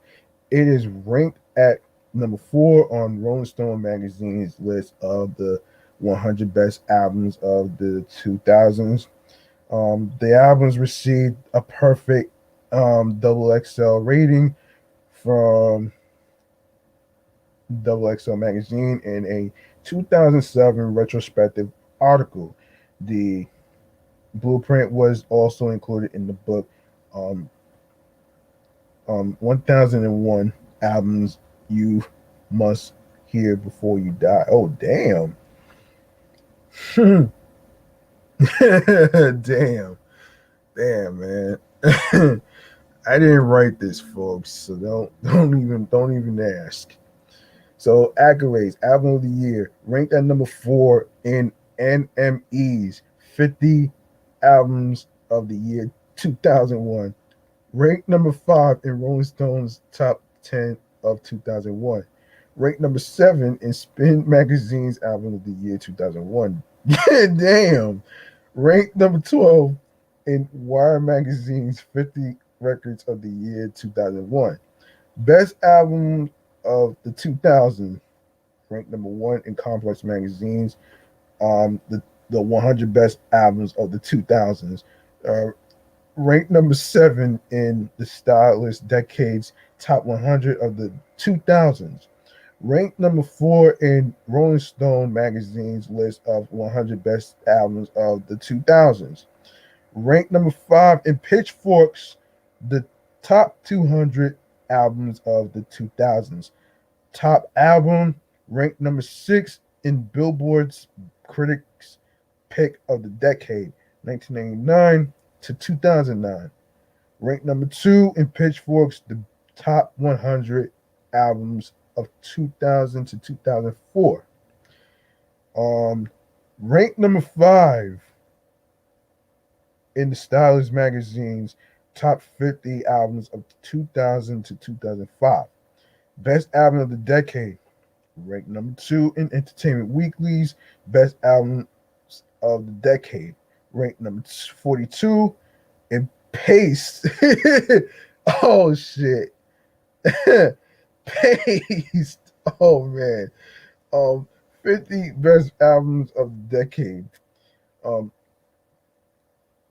It is ranked at number four on Rolling Stone magazine's list of the 100 best albums of the 2000s. The albums received a perfect double XL rating from Double XL magazine in a 2007 retrospective article. The Blueprint was also included in the book um, 1001 albums you must hear before you die. Oh, damn. Damn. Damn, man. I didn't write this, folks, so don't even ask. So accolades, album of the year, ranked at number 4 in NME's 50 albums of the year 2001. Ranked number 5 in Rolling Stone's top 10 of 2001. Ranked number 7 in Spin Magazine's album of the year 2001. Damn. Ranked number 12 in Wire Magazine's 50 records of the year 2001. Best album of the 2000s, ranked number 1 in Complex Magazine's the 100 best albums of the 2000s. Ranked number 7 in the Stylist Decades Top 100 of the 2000s. Ranked number 4 in Rolling Stone magazine's list of 100 best albums of the 2000s. Ranked number 5 in Pitchfork's the top 200 albums of the 2000s. Top album ranked number 6 in Billboard's Critics Pick of the Decade, 1999 to 2009. Ranked number 2 in Pitchfork's the top 100 albums of 2000 to 2004. Ranked number 5 in the Stylist magazine's top 50 albums of 2000 to 2005. Best album of the decade, ranked number 2 in Entertainment Weekly's best albums of the decade, ranked number 42 in Paste. Oh shit. Paste. Oh man. 50 best albums of the decade.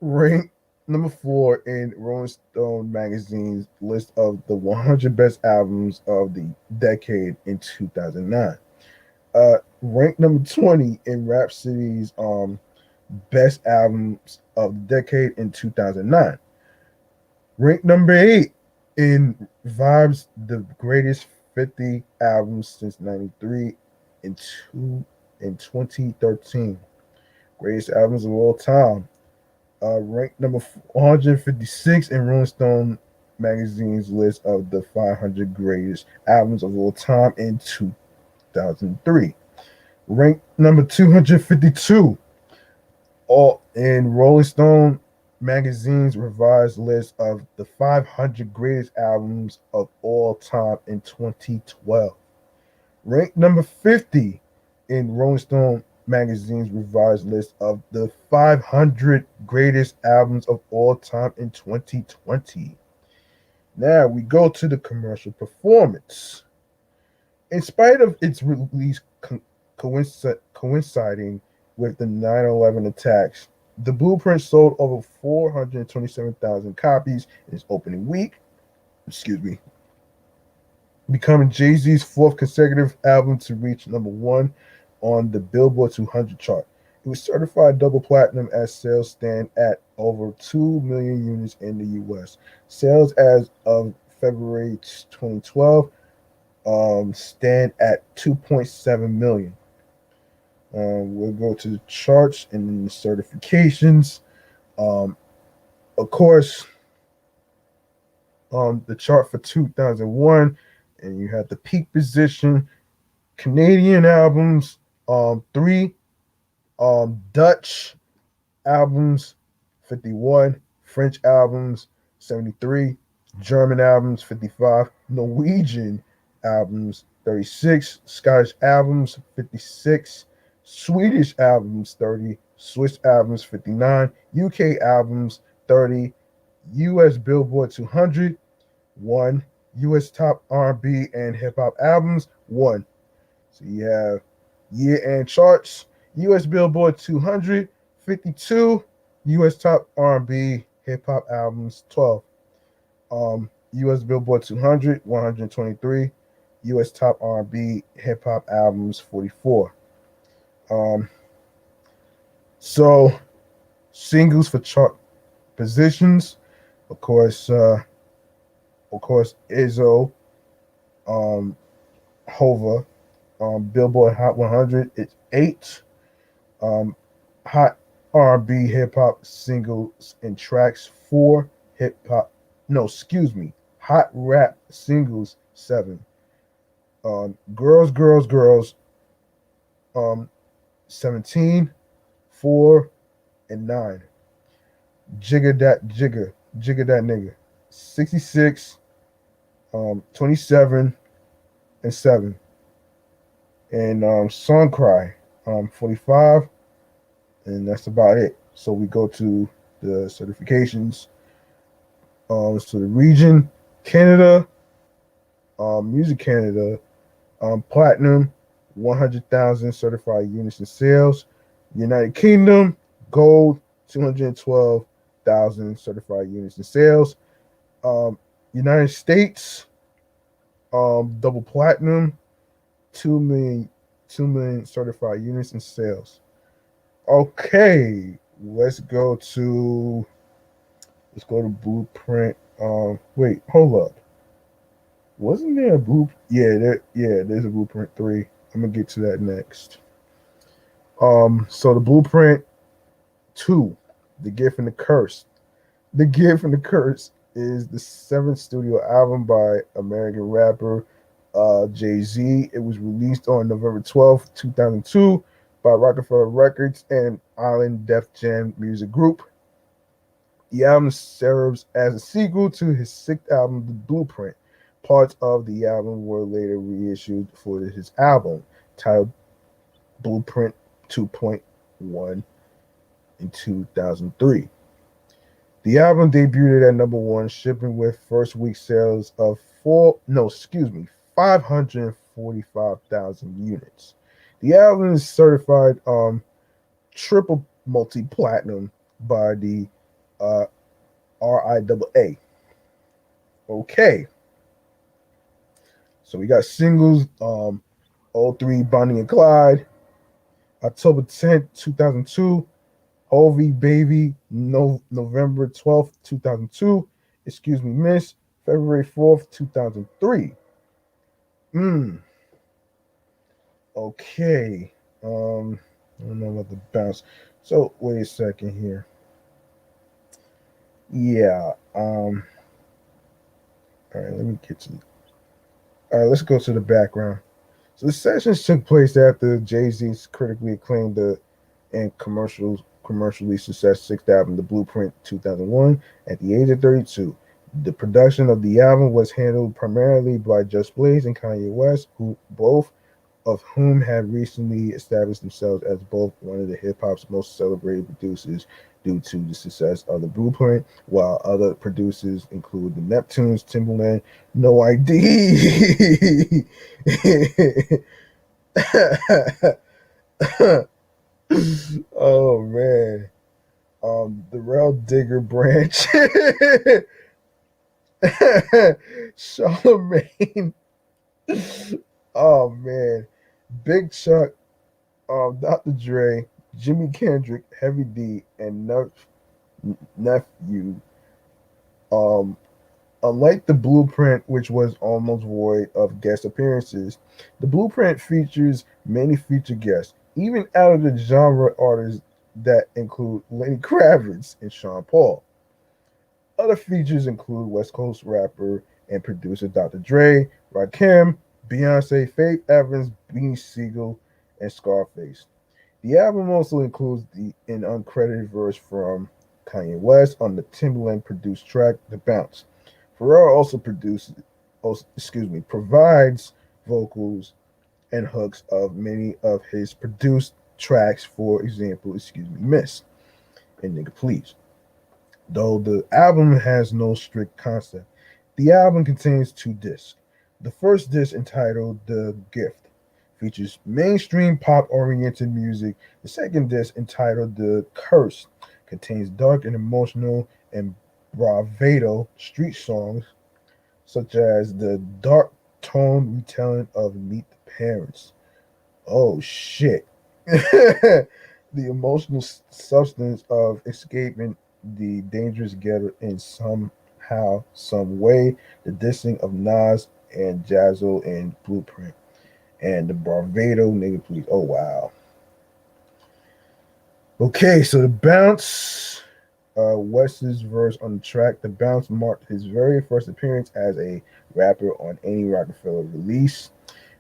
Ranked number 4 in Rolling Stone magazine's list of the 100 best albums of the decade in 2009. Ranked number 20 in Rhapsody's best albums of the decade in 2009. Ranked number 8 in Vibe's the greatest 50 albums since 93 in 2013. Greatest albums of all time. Ranked number 156 in Rolling Stone magazine's list of the 500 greatest albums of all time in 2003. Ranked number 252 all in Rolling Stone magazine's revised list of the 500 greatest albums of all time in 2012. Ranked number 50 in Rolling Stone magazine's revised list of the 500 greatest albums of all time in 2020. Now we go to the commercial performance. In spite of its release coinciding with the 9/11 attacks, The Blueprint sold over 427,000 copies in its opening week. Excuse me. Becoming Jay-Z's fourth consecutive album to reach number 1 on the Billboard 200 chart. It was certified double platinum as sales stand at over 2 million units in the U.S. Sales as of February 2012 stand at 2.7 million. We'll go to the charts and then the certifications. Um, of course, the chart for 2001, and you had the peak position. Canadian albums, three, Dutch albums, 51, French albums, 73, German albums, 55, Norwegian albums, 36, Scottish albums, 56, Swedish albums, 30, Swiss albums, 59, UK albums, 30, US Billboard 200, 1, US top R&B and hip hop albums, 1. So you have year-end charts, US Billboard 200, 52, US top R&B hip hop albums, 12. US Billboard 200, 123, US top R&B hip hop albums, 44. Um, so singles for chart positions, of course, Izzo, um, Hova, Billboard Hot 100, it's 8. Um, Hot R&B hip hop singles and tracks, 4. Hip hop, no, excuse me, hot rap singles, 7. Girls, girls, girls, um, 17, 4, and 9. Jigger that nigga, 66, 27, and 7. And Song Cry, 45, and that's about it. So we go to the certifications. So the region, Canada, Music Canada, platinum, 100,000 certified units in sales. United Kingdom, gold, 212,000 certified units in sales. United States, double platinum, 2 million certified units in sales. Okay, let's go to Blueprint. Wait, hold up. Wasn't there a blueprint? There's a Blueprint 3. I'm gonna get to that next. So the Blueprint 2, The Gift and the Curse. The Gift and the Curse is the 7th studio album by American rapper Jay-Z. It was released on November 12th, 2002 by Rockefeller Records and Island Def Jam Music Group. The album serves as a sequel to his 6th album, The Blueprint. Parts of the album were later reissued for his album, titled Blueprint 2.1 in 2003. The album debuted at number 1, shipping with first week sales of 545,000 units. The album is certified triple multi-platinum by the RIAA. Okay. So we got singles, 03 Bonnie and Clyde, October 10th, 2002, Hovey Baby, November 12th, 2002, Excuse Me Miss, February 4th, 2003. Okay. I don't know about the bounce. So wait a second here. Yeah. All right, let me get to. All right, let's go to the background. So the sessions took place after Jay-Z's critically acclaimed and commercially successful 6th album, The Blueprint 2001, at the age of 32. The production of the album was handled primarily by Just Blaze and Kanye West, who both of whom had recently established themselves as both one of the hip hop's most celebrated producers due to the success of The Blueprint, while other producers include the Neptunes, Timbaland, No ID. Oh man. The Rel Digger branch. Charlemagne. Oh man. Big Chuck, Dr. Dre, Jimmy Kendrick, Heavy D, and Nephew. Um, Unlike The Blueprint, which was almost void of guest appearances, The Blueprint features many featured guests. Even out of the genre artists that include Lenny Kravitz and Sean Paul. Other features include West Coast rapper and producer Dr. Dre, Rakim, Beyonce, Faith Evans, Beanie Siegel, and Scarface. The album also includes an uncredited verse from Kanye West on the Timbaland produced track "The Bounce." Pharrell provides vocals and hooks of many of his produced tracks. For example, Miss and Nigga Please. Though the album has no strict concept, the album contains two discs. The first disc, entitled "The Gift," features mainstream pop oriented music. The second disc, entitled "The Curse," contains dark and emotional and bravado street songs, such as the dark tone retelling of Meet the Parents. Oh shit. The emotional substance of escaping the dangerous ghetto in somehow, some way, the dissing of Nas and Jazzo and Blueprint, and the bravado nigga please. Oh wow. Okay, so the bounce, West's verse on the track. The bounce marked his very first appearance as a rapper on any Rockefeller release,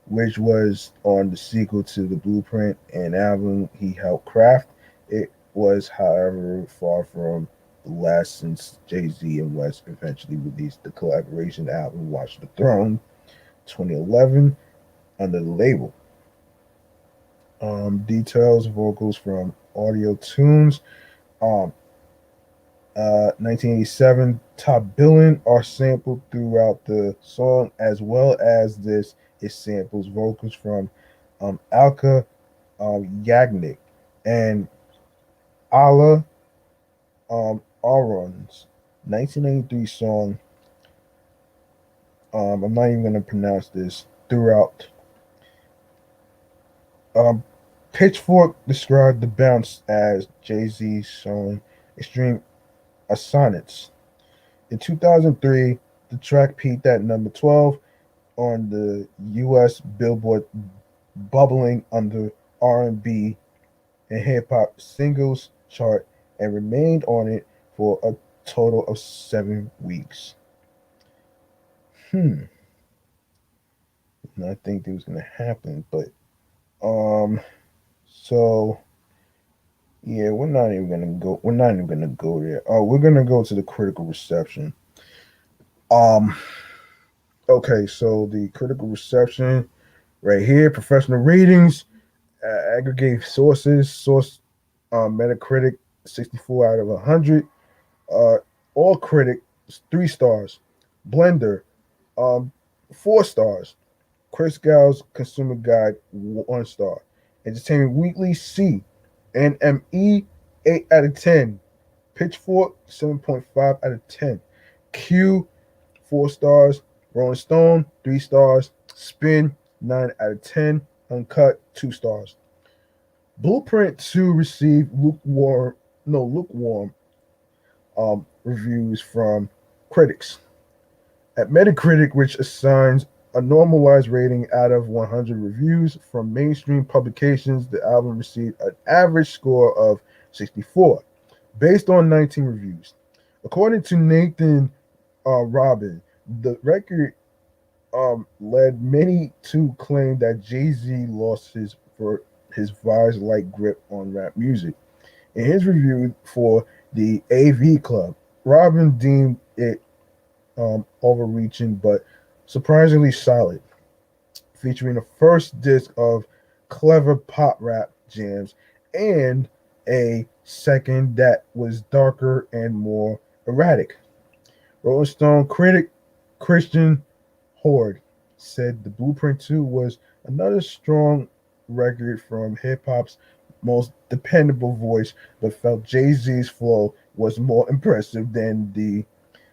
which was on the sequel to the Blueprint and album he helped craft. It was, however, far from the last since Jay Z and West eventually released the collaboration album Watch the Throne 2011 under the label. Details, vocals from Audio Tunes. Um, 1987 top billing are sampled throughout the song, as well as this it samples vocals from Alka Yagnik and Ala Aron's 1993 song. I'm not even going to pronounce this. Throughout. Um, Pitchfork described the bounce as Jay Z showing extreme assonance. In 2003, the track peaked at number 12 on the U.S. Billboard bubbling under R&B and hip hop singles chart and remained on it for a total of 7 weeks. Hmm. I think it was gonna happen, but um. So yeah, we're not even gonna go. We're not even gonna go there. Oh, we're gonna go to the critical reception. Um. Okay, so the critical reception right here, professional ratings, aggregate sources, source Metacritic 64 out of 100. Uh, all critic 3 stars. Blender, um, 4 stars. Chris Gow's Consumer Guide 1 star. Entertainment Weekly C. NME 8 out of 10. Pitchfork 7.5 out of 10. Q 4 stars. Rolling Stone 3 stars. Spin 9 out of 10. Uncut 2 stars. Blueprint 2 received lukewarm reviews from critics. At Metacritic, which assigns a normalized rating out of 100 reviews from mainstream publications, the album received an average score of 64, based on 19 reviews. According to Nathan Robin, the record led many to claim that Jay Z lost his vise-like grip on rap music. In his review for the AV Club, Robin deemed it overreaching but surprisingly solid, featuring the first disc of clever pop rap jams and a second that was darker and more erratic. Rolling Stone critic Christian Horde said the Blueprint 2 was another strong record from hip hop's most dependable voice, but felt Jay Z's flow was more impressive than the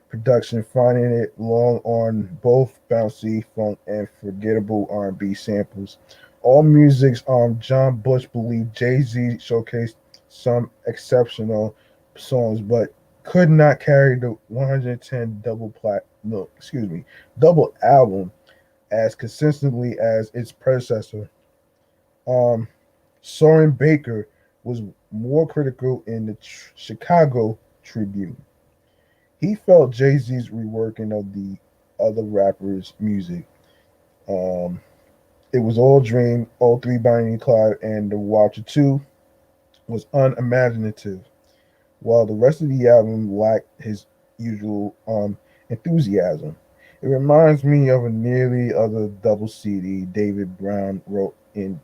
production, finding it long on both bouncy funk and forgettable R&B samples. All Music's John Bush believed Jay-Z showcased some exceptional songs, but could not carry the 110 double album as consistently as its predecessor. Um, Soren Baker was more critical in the Chicago Tribune. He felt Jay Z's reworking of the other rappers' music. Um, it was all dream, all three Bonnie and Clyde, and the Watcher 2 was unimaginative, while the rest of the album lacked his usual enthusiasm. It reminds me of a nearly other double CD David Brown wrote in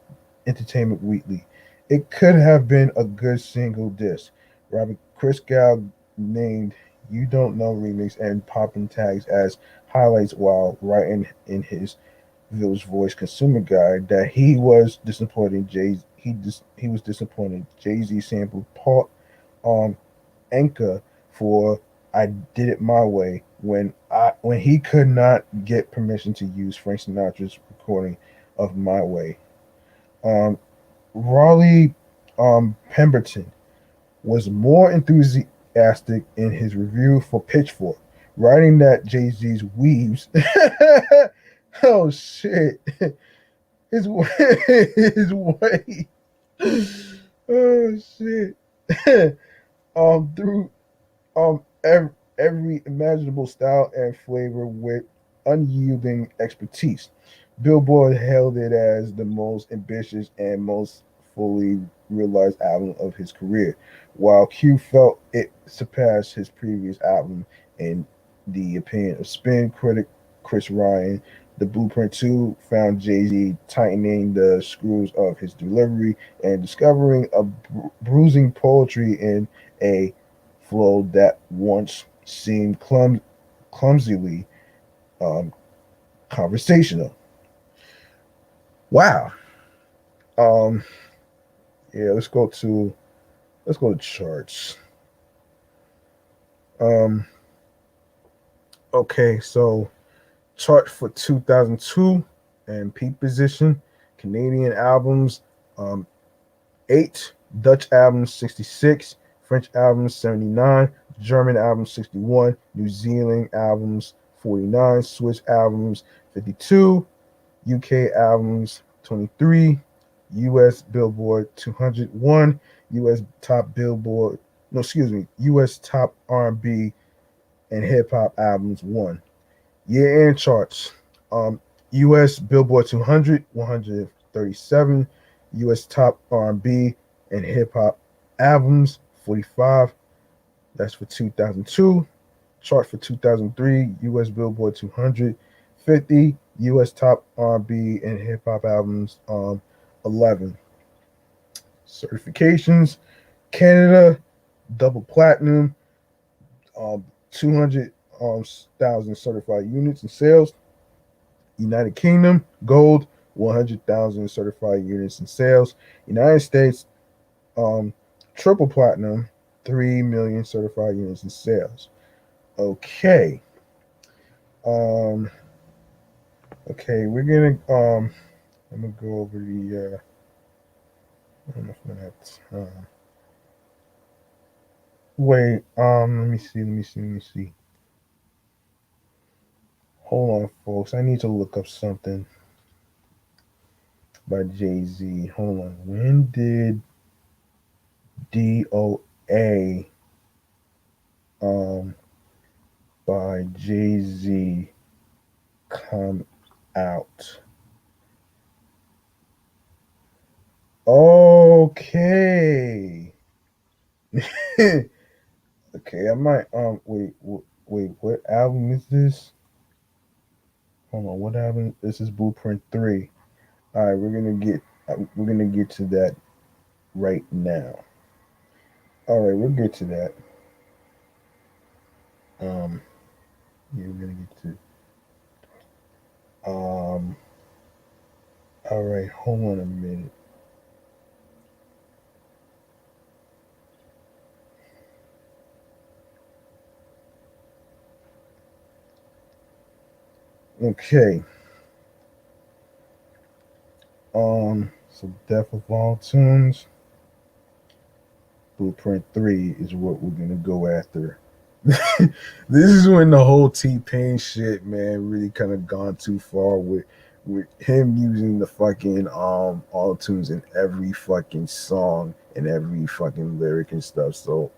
Entertainment Weekly. It could have been a good single disc. Robert Christgau named You Don't Know remix and popping tags as highlights while writing in his Village Voice consumer guide that he was disappointed Jay Z sampled Paul Anchor for I Did It My Way when he could not get permission to use Frank Sinatra's recording of My Way. Um, Raleigh Pemberton was more enthusiastic in his review for Pitchfork, writing that Jay Z's weaves. Oh shit! His his way. Oh shit! Through every imaginable style and flavor with unyielding expertise. Billboard hailed it as the most ambitious and most fully realized album of his career, while Q felt it surpassed his previous album in the opinion of spin critic Chris Ryan. The Blueprint 2 found Jay Z tightening the screws of his delivery and discovering a bruising poetry in a flow that once seemed clumsily um, conversational. Wow. Um, yeah, let's go to charts. Um, okay, so chart for 2002 and peak position, Canadian albums, um, 8, Dutch albums 66, French albums 79, German albums 61, New Zealand albums 49, Swiss albums 52, UK albums 23, US Billboard 201, US top Billboard, no, excuse me, US top R&B and hip hop albums 1. Year end charts. US Billboard 200, 137. US top R&B and hip hop albums, 45. That's for 2002. Chart for 2003, US Billboard 200, 50. US top R&B and hip hop albums, 11. Certifications: Canada, double platinum, 200,000 certified units in sales. United Kingdom, gold, 100,000 certified units in sales. United States, um, triple platinum, 3 million certified units in sales. Okay. Um, okay, we're gonna I'm gonna go over the I don't know if I'm gonna have time. Wait, let me see. Hold on, folks. I need to look up something by Jay Z. Hold on. When did DOA um by Jay Z come out? Okay. Okay, I might wait, what album is this? Hold on, what album? This is Blueprint 3. All right, we're gonna get to that right now. All right, we'll get to that. Um, yeah, we're gonna get to. Um, all right, hold on a minute. Okay. So Death of All Tunes, Blueprint 3 is what we're gonna go after. This is when the whole T Pain shit, man, really kind of gone too far with with him using the fucking all tunes in every fucking song and every fucking lyric and stuff. So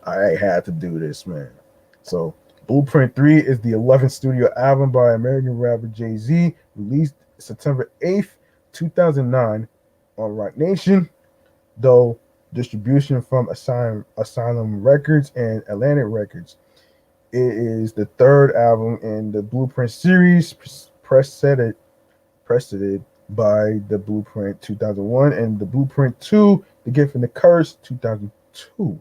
I had to do this, man. So Blueprint 3 is the 11th studio album by American rapper Jay-Z, released September 8th, 2009 on Rock Nation, though distribution from Asylum Records and Atlantic Records. It is the third album in the Blueprint series, preceded by the Blueprint 2001 and the Blueprint 2, The Gift and the Curse 2002.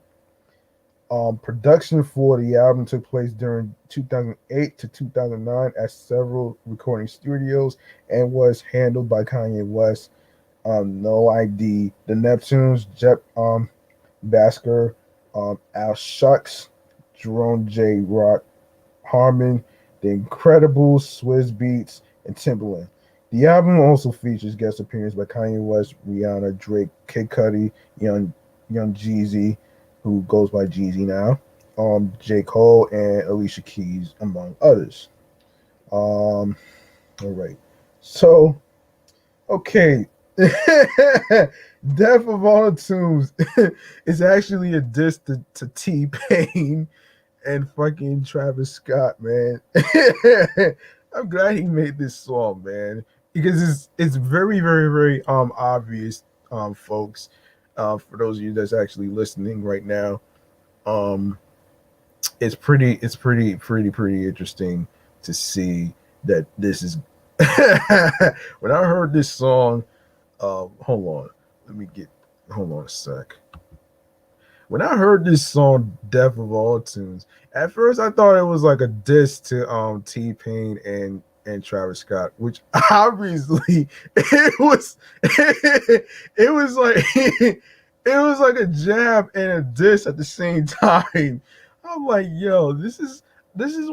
Production for the album took place during 2008 to 2009 at several recording studios and was handled by Kanye West, No ID, The Neptunes, Jet Basker, Al Shucks, Jerome J. Rock Harmon, The Incredibles, Swizz Beats, and Timbaland. The album also features guest appearances by Kanye West, Rihanna, Drake, Kid Cudi, Young Jeezy, who goes by Jeezy now, J. Cole, and Alicia Keys, among others. All right. So, okay. Death of All Tunes is actually a diss to T Pain and fucking Travis Scott, man. I'm glad he made this song, man, because it's very very very obvious, folks. For those of you that's actually listening right now, um, it's pretty interesting to see that this is. When I heard this song, hold on, let me get. Hold on a sec. When I heard this song, "Death of All Tunes," at first I thought it was like a diss to T Pain and Travis Scott, which obviously it was. It was like it was like a jab and a diss at the same time. I'm like, yo, this is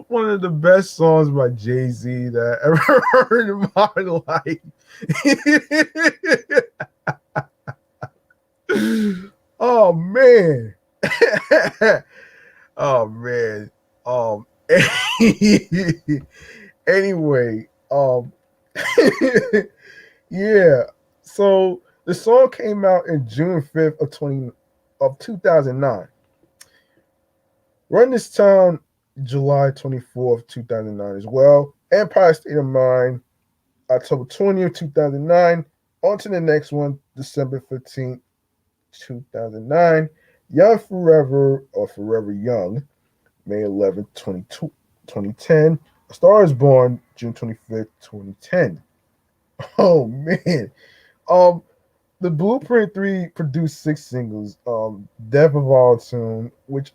one of the best songs by Jay Z that I ever heard in my life. Oh man. Oh man. Um anyway, yeah. So the song came out in June 5th of 2009. Run This Town, July 24th, 2009 as well. Empire State of Mind, October 20th, 2009. On to the next one, December 15th, 2009. Young Forever or Forever Young, May 11th, 2010. A Star is Born, June 25th, 2010. Oh man. Um the Blueprint 3 produced 6 singles. Death of All Tune, which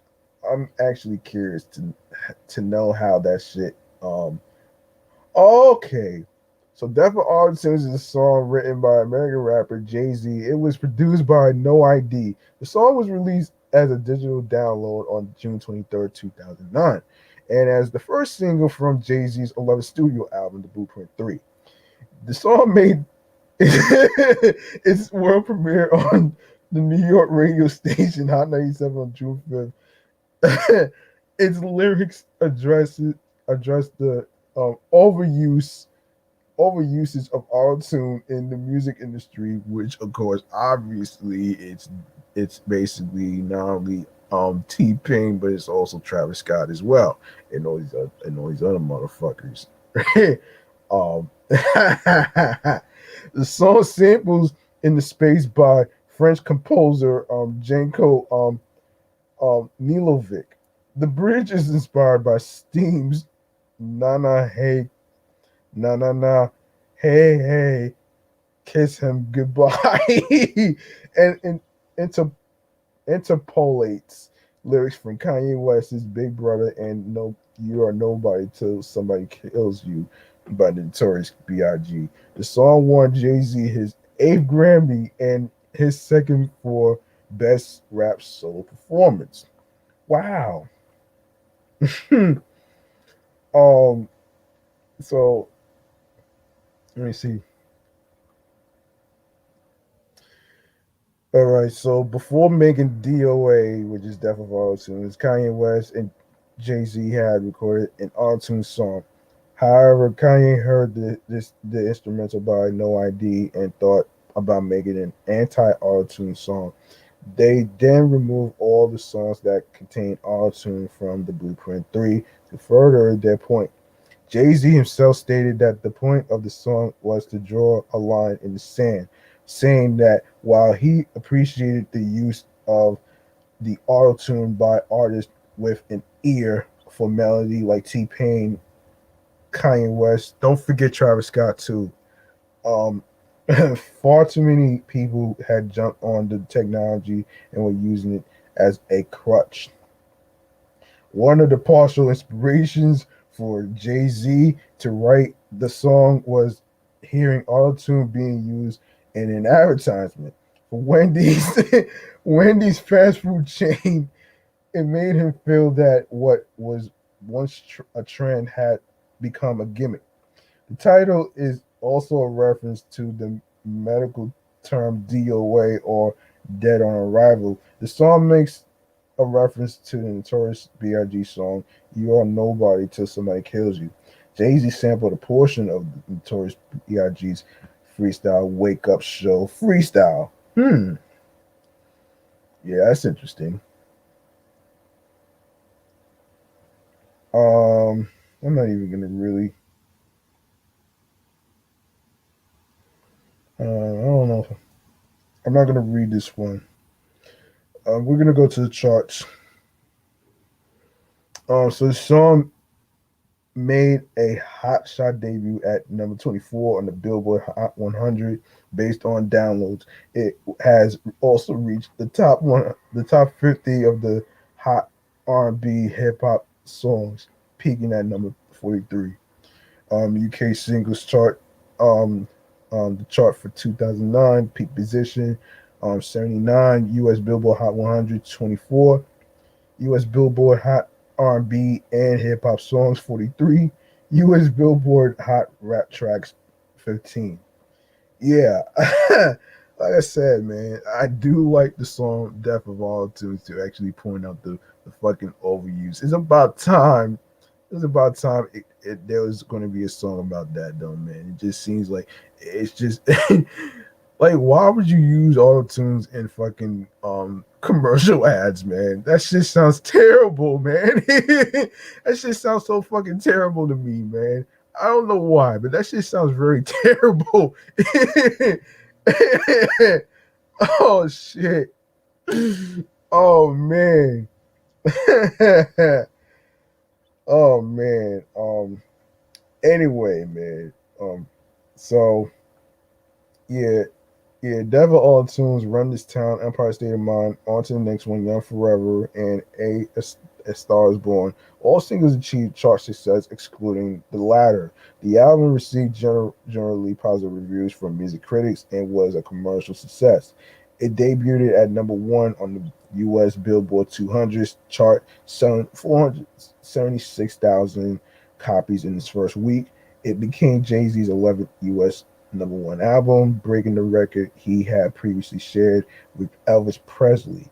I'm actually curious to know how that shit. Okay. So Death of All Tunes is a song written by American rapper Jay-Z. It was produced by No ID. The song was released as a digital download on June 23rd, 2009, and as the first single from Jay-Z's 11th studio album, The Blueprint 3. The song made its world premiere on the New York radio station Hot 97 on June 5th. Its lyrics address the overusage of auto-tune in the music industry, which of course obviously it's basically not only T Pain, but it's also Travis Scott as well, and all these other motherfuckers. um, the song samples "In the Space" by French composer Janko Milovic. The bridge is inspired by Steam's "Nana Hey Na Na Na Hey Hey Kiss Him Goodbye," and inter, interpolates lyrics from Kanye West's "Big Brother" and "No You Are Nobody Till Somebody Kills You" by the Notorious B.I.G. The song won Jay-Z his 8th Grammy and his second for Best Rap Solo Performance. Wow. um. So let me see. All right. So before making DOA, which is Death of All Tunes, Kanye West and Jay Z had recorded an all tune song, However, Kanye heard the instrumental by No ID and thought about making an anti-auto-tune song. They then removed all the songs that contain auto-tune from the Blueprint 3 to further their point. Jay-Z himself stated that the point of the song was to draw a line in the sand, saying that while he appreciated the use of the auto-tune by artists with an ear for melody like T-Pain, Kanye West, don't forget Travis Scott too. Um, far too many people had jumped on the technology and were using it as a crutch. One of the partial inspirations for Jay Z to write the song was hearing autotune being used in an advertisement for Wendy's. Wendy's fast food chain. It made him feel that what was once a trend had become a gimmick. The title is also a reference to the medical term DOA or dead on arrival. The song makes a reference to the Notorious B.I.G. song "You Are Nobody Till Somebody Kills You." Jay-Z sampled a portion of the Notorious B.I.G.'s freestyle "Wake Up Show" freestyle. Yeah, that's interesting. I'm not even gonna really. I don't know. I'm not gonna read this one. We're gonna go to the charts. So the song made a hot shot debut at number 24 on the Billboard Hot 100 based on downloads. It has also reached the top 50 of the hot R&B hip hop songs, peaking at number 43. UK singles chart, um, the chart for 2009, peak position, 79. US Billboard Hot 100, 24. U.S. Billboard Hot R&B and Hip Hop Songs 43, U.S. Billboard Hot Rap Tracks 15. Yeah, like I said, man, I do like the song "Death of All Tunes" to actually point out the fucking overuse. It's about time. It's about time there was going to be a song about that, though, man. It just seems like it's just like, why would you use auto tunes in fucking commercial ads, man? That shit sounds terrible, man. That shit sounds so fucking terrible to me, man. I don't know why, but that shit sounds very terrible. Oh shit. Oh man. Oh man. Anyway, man. So yeah, yeah, Devil All Tunes, Run This Town, Empire State of Mind, On to the Next One, Young Forever, and A Star is Born. All singles achieved chart success, excluding the latter. The album received generally positive reviews from music critics and was a commercial success. It debuted at number one on the U.S. Billboard 200 chart, selling 476,000 copies in its first week. It became Jay Z's 11th U.S. number one album, breaking the record he had previously shared with Elvis Presley.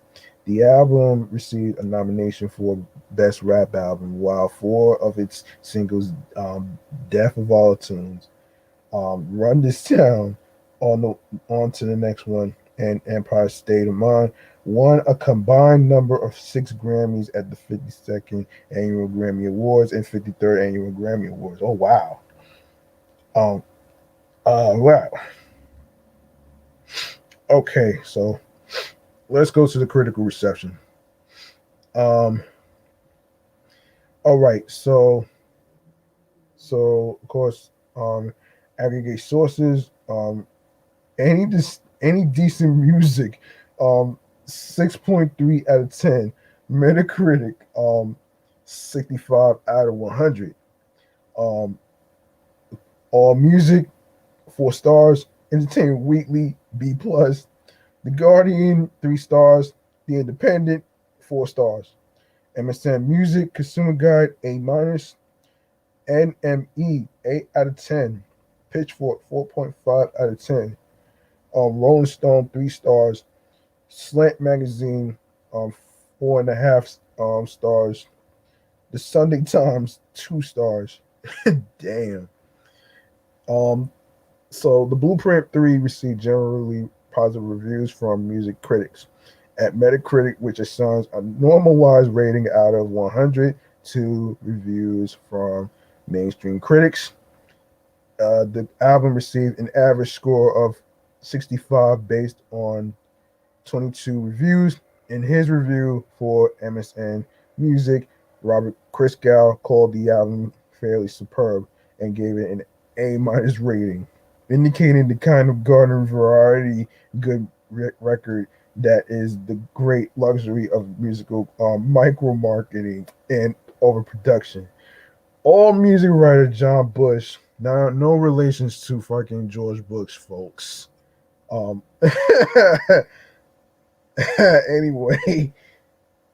The album received a nomination for Best Rap Album, while four of its singles, Death of All Tunes, Run This Town, on to the next one, and Empire State of Mind, won a combined number of 6 Grammys at the 52nd Annual Grammy Awards and 53rd Annual Grammy Awards. Oh, wow. Um, wow. Okay, so let's go to the critical reception. Um, all right, so of course, aggregate sources. Any decent music, 6.3 out of 10. Metacritic, 65 out of 100. Um, all music, 4 stars. Entertainment Weekly, B plus. The Guardian, 3 stars. The Independent, 4 stars. MSN Music Consumer Guide, A minus. NME, 8 out of 10. Pitchfork, 4.5 out of 10. Rolling Stone, 3 stars. Slant Magazine, 4.5 stars. The Sunday Times, 2 stars. Damn. Um, so the Blueprint 3 received generally positive reviews from music critics. At Metacritic, which assigns a normalized rating out of 100 to reviews from mainstream critics, the album received an average score of 65 based on 22 reviews. In his review for MSN Music, Robert Christgau called the album fairly superb and gave it an A minus rating, indicating the kind of garden variety good record that is the great luxury of musical micro marketing and overproduction. All music writer John Bush, now no relations to fucking George Bush, folks. Um, anyway,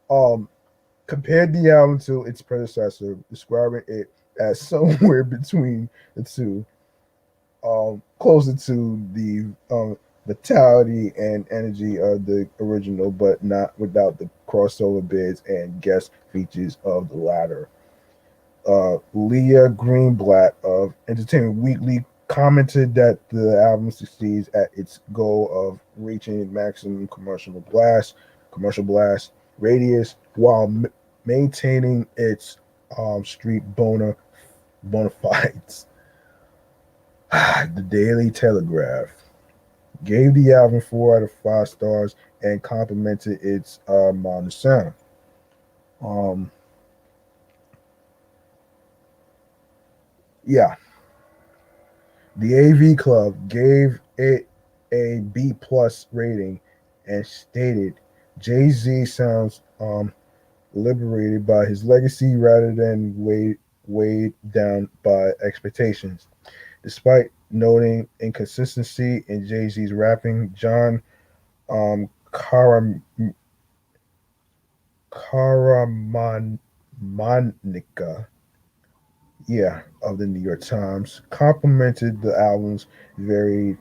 um, compared the album to its predecessor, describing it as somewhere between the two, closer to the vitality and energy of the original, but not without the crossover bits and guest features of the latter. Leah Greenblatt of Entertainment Weekly commented that the album succeeds at its goal of reaching maximum commercial blast radius while maintaining its street bona fides. The Daily Telegraph gave the album 4 out of 5 stars and complimented its modern sound. Um, yeah, the AV Club gave it a B plus rating and stated Jay-Z sounds liberated by his legacy rather than weighed down by expectations. Despite noting inconsistency in Jay-Z's rapping, John Karamanica, of the New York Times, complimented the album's varied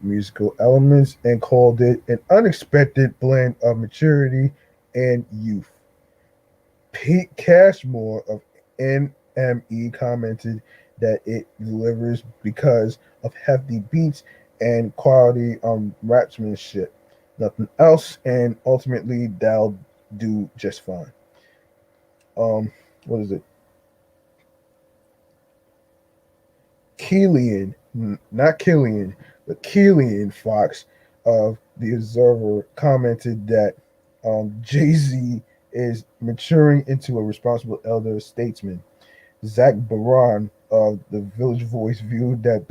musical elements and called it an unexpected blend of maturity and youth. Pete Cashmore of NME commented that it delivers because of hefty beats and quality rapsmanship. Nothing else, and ultimately that'll do just fine. What is it? Not Killian, but Killian Fox of The Observer commented that Jay Z is maturing into a responsible elder statesman. Zach Baran of The Village Voice viewed that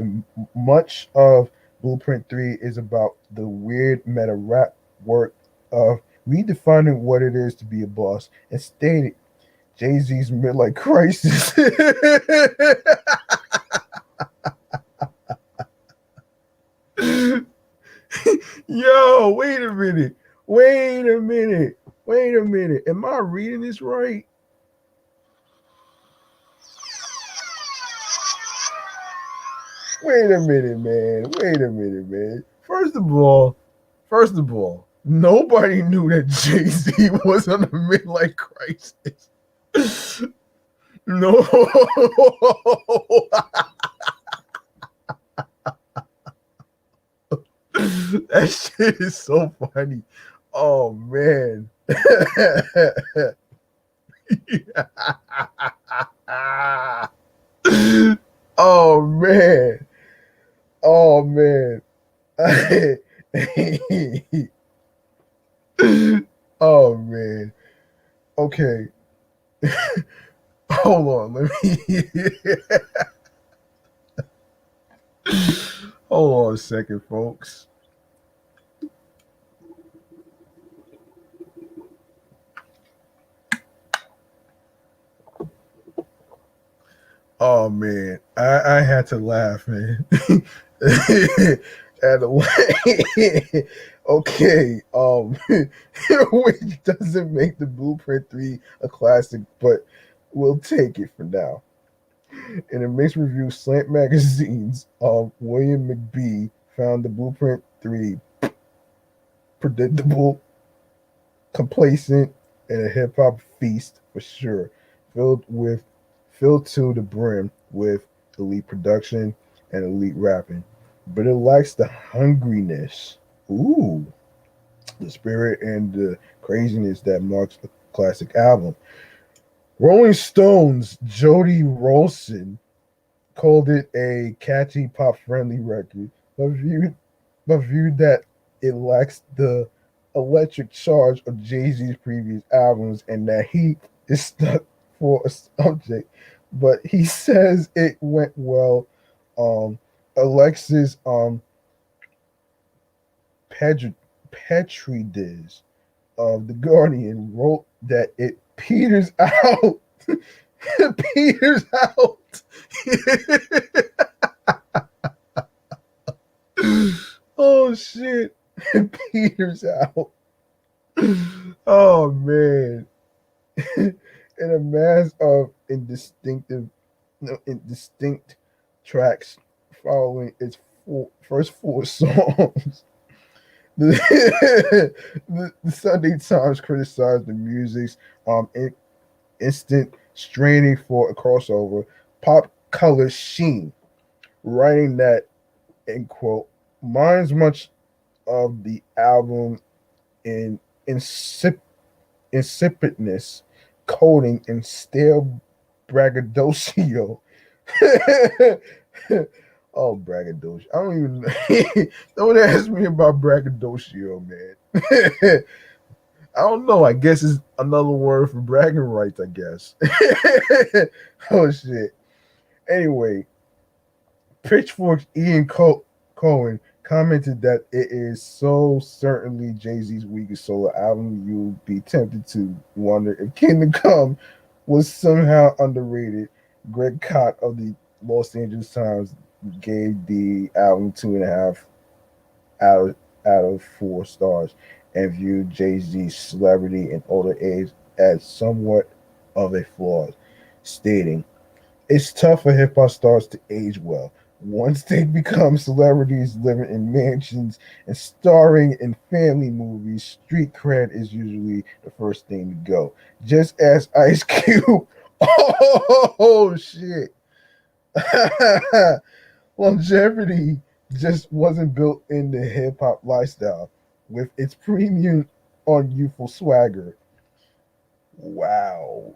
much of Blueprint 3 is about the weird meta rap work of redefining what it is to be a boss and stated Jay Z's midlife crisis. Yo, wait a minute. Wait a minute. Wait a minute. Am I reading this right? Wait a minute, man. Wait a minute, man. First of all, nobody knew that Jay Z was on a midlife crisis. No. That shit is so funny. Oh man. Oh man. Oh man. Oh man. Okay. Hold on. Let me hold on a second, folks. Oh man, I had to laugh, man. And okay, which doesn't make the Blueprint 3 a classic, but we'll take it for now. In a mixed review, Slant Magazine's William McBee found the Blueprint 3 predictable, complacent, and a hip hop feast for sure, filled with filled to the brim with elite production and elite rapping, but it lacks the hungriness, ooh, the spirit and the craziness that marks a classic album. Rolling Stones' Jody Rolson called it a catchy pop friendly record, but viewed that it lacks the electric charge of Jay Z's previous albums and that he is stuck for a subject. But he says it went well. Um, Alexis Petri- Petrides of The Guardian wrote that it peters out. Peters out. Oh shit. Peters out. Oh man. In a mass of indistinct tracks following its first four songs. The Sunday Times criticized the music's instant straining for a crossover, pop color sheen, writing that, end quote, minds much of the album in insipidness, coding, and stale braggadocio. Oh, braggadocio. I don't even don't ask me about braggadocio, man. I don't know. I guess it's another word for bragging rights, I guess. Oh shit. Anyway, Pitchfork's Cohen commented that it is so certainly Jay-Z's weakest solo album. You'll be tempted to wonder if Kingdom Come was somehow underrated. Greg Kot of the Los Angeles Times gave the album 2.5 out of 4 stars and viewed Jay-Z's celebrity and older age as somewhat of a flaw, stating, "It's tough for hip hop stars to age well. Once they become celebrities living in mansions and starring in family movies, street cred is usually the first thing to go." Just as Ice Cube. Oh, shit. Longevity just wasn't built in the hip hop lifestyle with its premium on youthful swagger. Wow.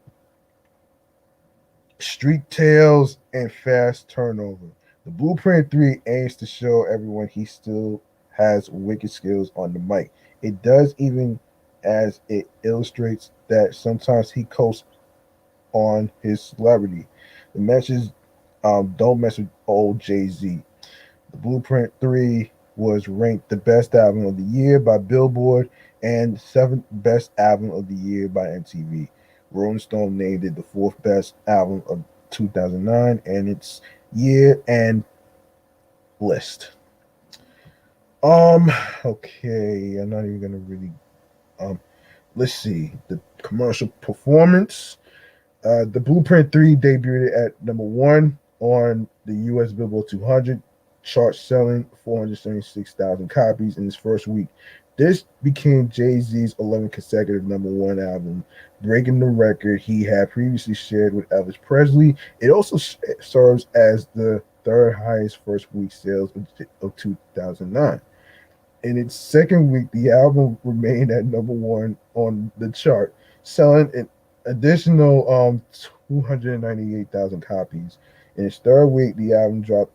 Street tales and fast turnover. The Blueprint 3 aims to show everyone he still has wicked skills on the mic. It does, even as it illustrates that sometimes he coasts on his celebrity. The message, don't mess with old Jay Z. The Blueprint 3 was ranked the best album of the year by Billboard and seventh best album of the year by MTV. Rolling Stone named it the fourth best album of 2009 and its year and list. Um, okay, I'm not even gonna really um let's see. The commercial performance. The Blueprint 3 debuted at number one on the US Billboard 200 chart, selling 476,000 copies in its first week. This became Jay Z's 11th consecutive number one album, breaking the record he had previously shared with Elvis Presley. It also serves as the third highest first week sales of 2009. In its second week, the album remained at number one on the chart, selling an additional 298,000 copies. In its third week, the album dropped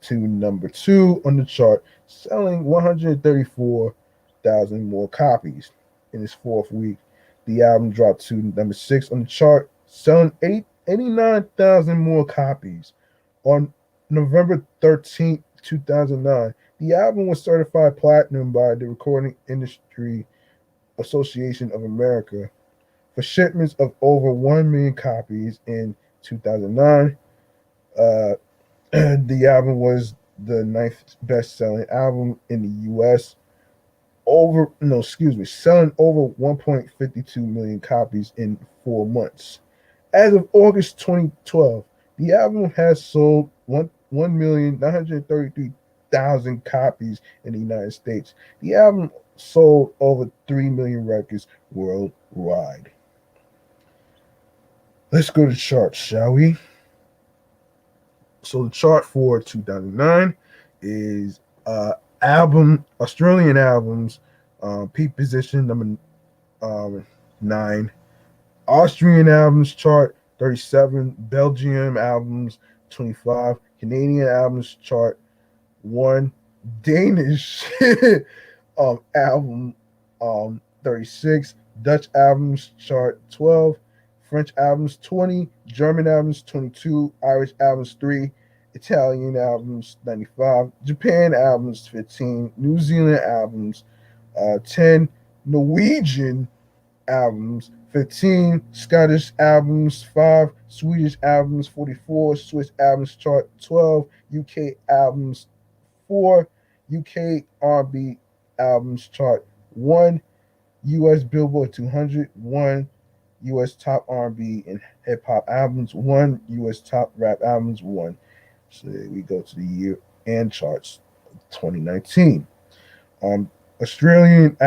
to number two on the chart, selling 134,000 more copies. In its fourth week, the album dropped to number six on the chart, selling 89,000 more copies. On November 13th, 2009, the album was certified platinum by the Recording Industry Association of America for shipments of over 1 million copies in 2009. Uh, the album was the ninth best-selling album in the U.S. Selling over 1.52 million copies in 4 months. As of August 2012, the album has sold 1,933,000 copies in the United States. The album sold over 3 million records worldwide. Let's go to charts, shall we? So the chart for 2009 is Australian albums, peak position number 9. Austrian albums chart 37, Belgium albums 25, Canadian albums chart 1, Danish album 36, Dutch albums chart 12, French albums 20, German albums 22, Irish albums 3, Italian albums 95, Japan albums 15, New Zealand albums 10, Norwegian albums 15, Scottish albums 5, Swedish albums 44, Swiss albums chart 12, UK albums 4, UK R&B albums chart 1, US Billboard 200 1, US top R&B and hip hop albums 1, US top rap albums 1. So we go to the year and charts 2019. Australian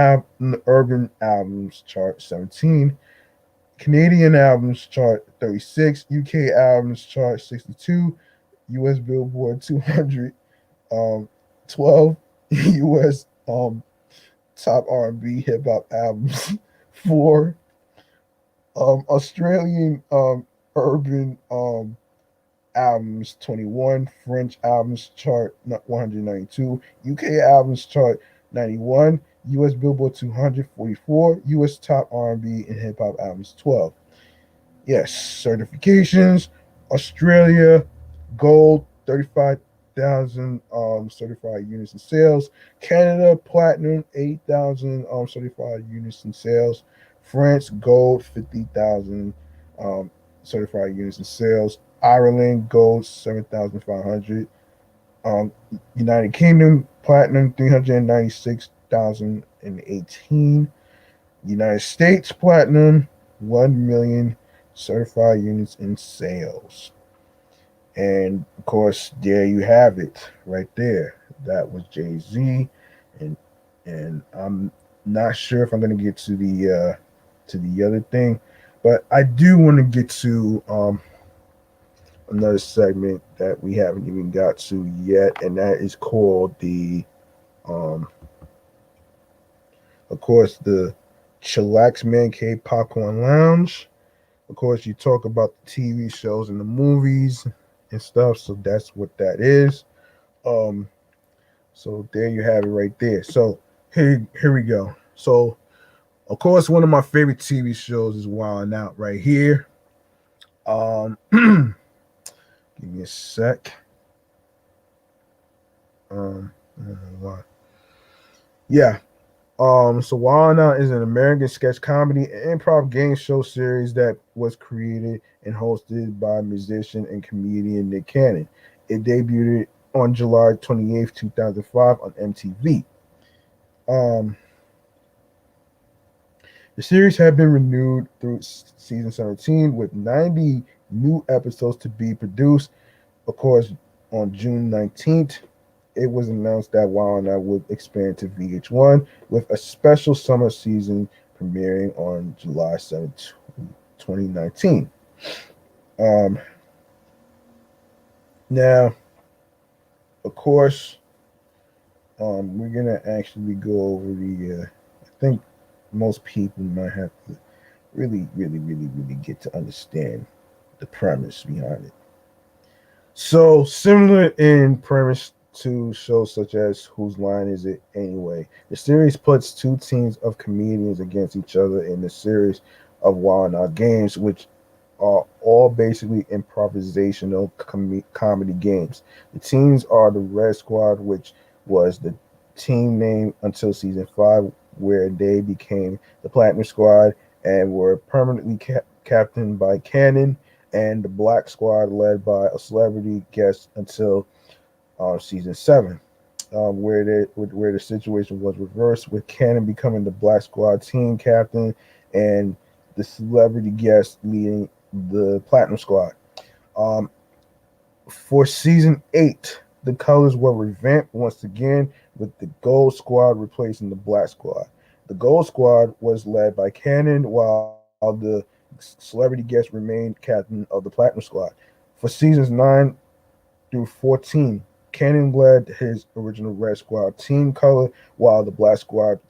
urban albums chart 17, Canadian albums chart 36, UK albums chart 62, US Billboard 200 12, US top R&B hip hop albums 4, Australian urban albums 21, French albums chart 192, UK albums chart 91, US Billboard 244, US top R&B and hip hop albums 12. Yes, certifications: Australia gold, 35,000 certified units in sales. Canada platinum, 8,000 certified units in sales. France gold, 50,000 certified units in sales. Ireland gold, 7,500. United Kingdom platinum, 396,018. United States platinum, 1 million certified units in sales. And of course, there you have it, right there. That was Jay-Z, and I'm not sure if I'm going to get to the other thing, but I do want to get to another segment that we haven't even got to yet, and that is called um, of course, the Chillax Man Cave Popcorn Lounge. Of course, you talk about the TV shows and the movies and stuff, so that's what that is. Um, so there you have it right there. So here we go. So of course, one of my favorite TV shows is Wild 'N Out right here. Give me a sec. I don't know why. Yeah. So Wild 'N Out is an American sketch comedy and improv game show series that was created and hosted by musician and comedian Nick Cannon. It debuted on July 28th, 2005 on MTV. Um, the series had been renewed through season 17 with 90 new episodes to be produced. Of course, on June 19th, it was announced that Wild 'N Out would expand to VH1 with a special summer season premiering on July 7th, 2019. Um, Now, of course, we're gonna actually go over the. I think most people might have to really get to understand the premise behind it. So similar in premise to shows such as Whose Line Is It Anyway? The series puts two teams of comedians against each other in the series of Wild 'N Out games, which are all basically improvisational comedy games. The teams are the Red Squad, which was the team name until season 5, where they became the Platinum Squad and were permanently captained by Cannon, and the Black Squad, led by a celebrity guest until season 7, where the situation was reversed, with Cannon becoming the Black Squad team captain and the celebrity guest leading the Platinum Squad. Um, for season 8, the colors were revamped once again, with the Gold Squad replacing the Black Squad. The Gold Squad was led by Cannon, while the Black celebrity guest remained captain of the Platinum Squad. For seasons 9 through 14, Cannon led his original Red Squad team color, while the Black Squad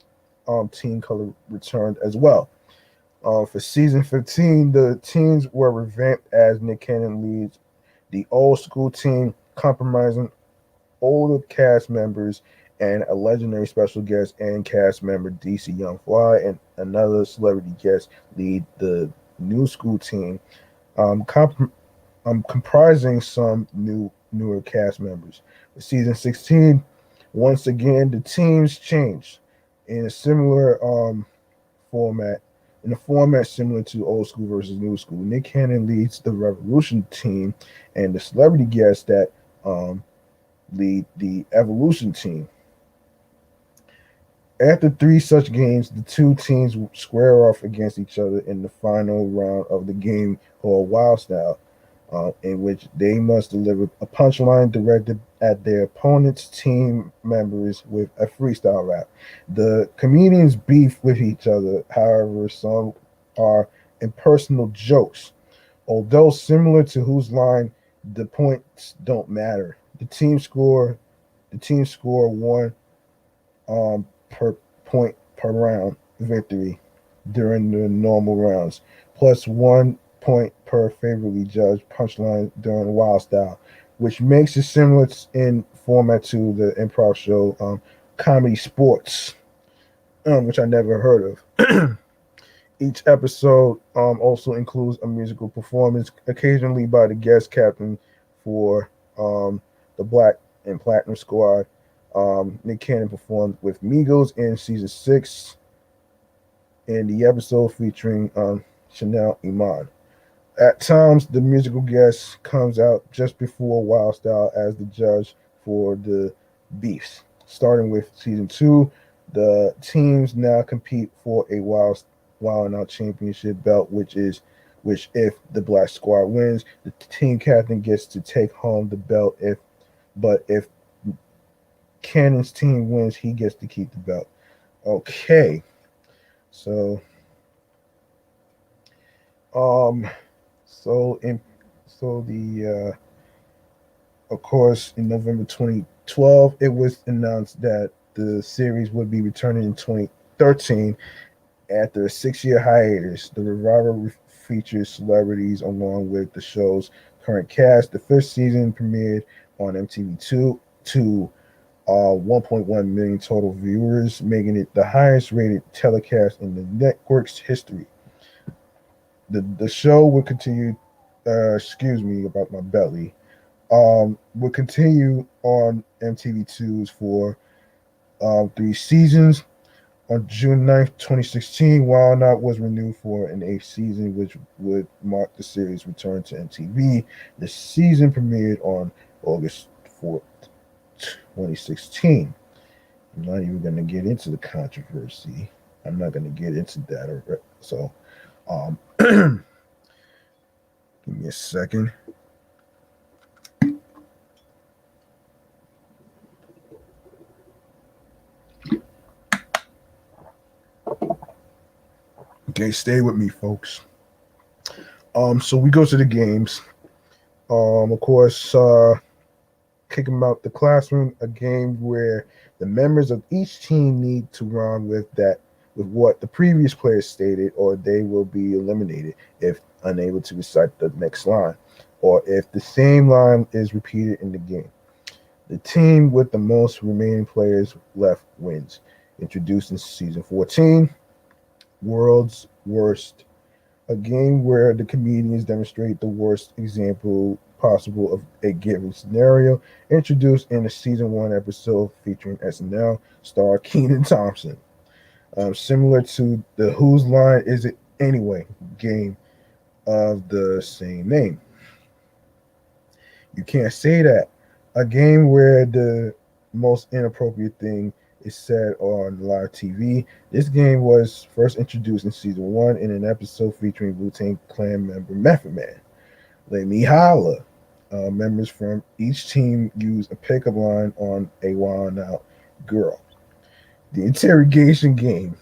team color returned as well. For season 15, the teams were revamped as Nick Cannon leads the old school team, compromising older cast members and a legendary special guest and cast member DC Young Fly and another celebrity guest lead the new school team, um, comp- comprising some newer cast members. For season 16, once again the teams changed in a similar format. In a format similar to old school versus new school, Nick Cannon leads the Revolution team, and the celebrity guests that um, lead the Evolution team. After three such games, the two teams square off against each other in the final round of the game called Wild Style, in which they must deliver a punchline directed at their opponent's team members with a freestyle rap. The comedians beef with each other, however, some are impersonal jokes. Although similar to Whose Line, the points don't matter. The team score one per point per round victory during the normal rounds, plus 1 point per favorably judged punchline during Wild Style, which makes it similar in format to the improv show Comedy Sports, which I never heard of. Each episode also includes a musical performance, occasionally by the guest captain for the Black and Platinum Squad. Nick Cannon performed with Migos in season 6 in the episode featuring Chanel Iman. At times, the musical guest comes out just before Wild Style as the judge for the beefs. Starting with season 2, the teams now compete for a Wild and Out championship belt, which if the Black Squad wins, the team captain gets to take home the belt. If Cannon's team wins, he gets to keep the belt. Okay, so um, so in so the of course in November 2012, it was announced that the series would be returning in 2013 after a 6-year hiatus. The revival features celebrities along with the show's current cast. The first season premiered on MTV2 to 1.1 million total viewers, making it the highest rated telecast in the network's history. The show will continue, excuse me about my belly, will continue on MTV2's for 3 seasons. On June 9th, 2016, Wild Out was renewed for an eighth season, which would mark the series' return to MTV. The season premiered on August 4th, 2016. I'm not even going to get into the controversy. I'm not going to get into that. So, give me a second. Okay, stay with me, folks. So we go to the games. Of course, kick them out the classroom, a game where the members of each team need to run with what the previous player stated, or they will be eliminated if unable to recite the next line, or if the same line is repeated in the game. The team with the most remaining players left wins. Introduced in season 14, World's Worst, a game where the comedians demonstrate the worst example possible of a given scenario, introduced in a season 1 episode featuring SNL star Keenan Thompson. Similar to the Whose Line Is It Anyway game of the same name. You can't say that. A game where the most inappropriate thing is said on live TV. This game was first introduced in season 1 in an episode featuring Wu-Tang Clan member Method Man. Let me holla. Members from each team use a pickup line on a wild out girl. The interrogation game.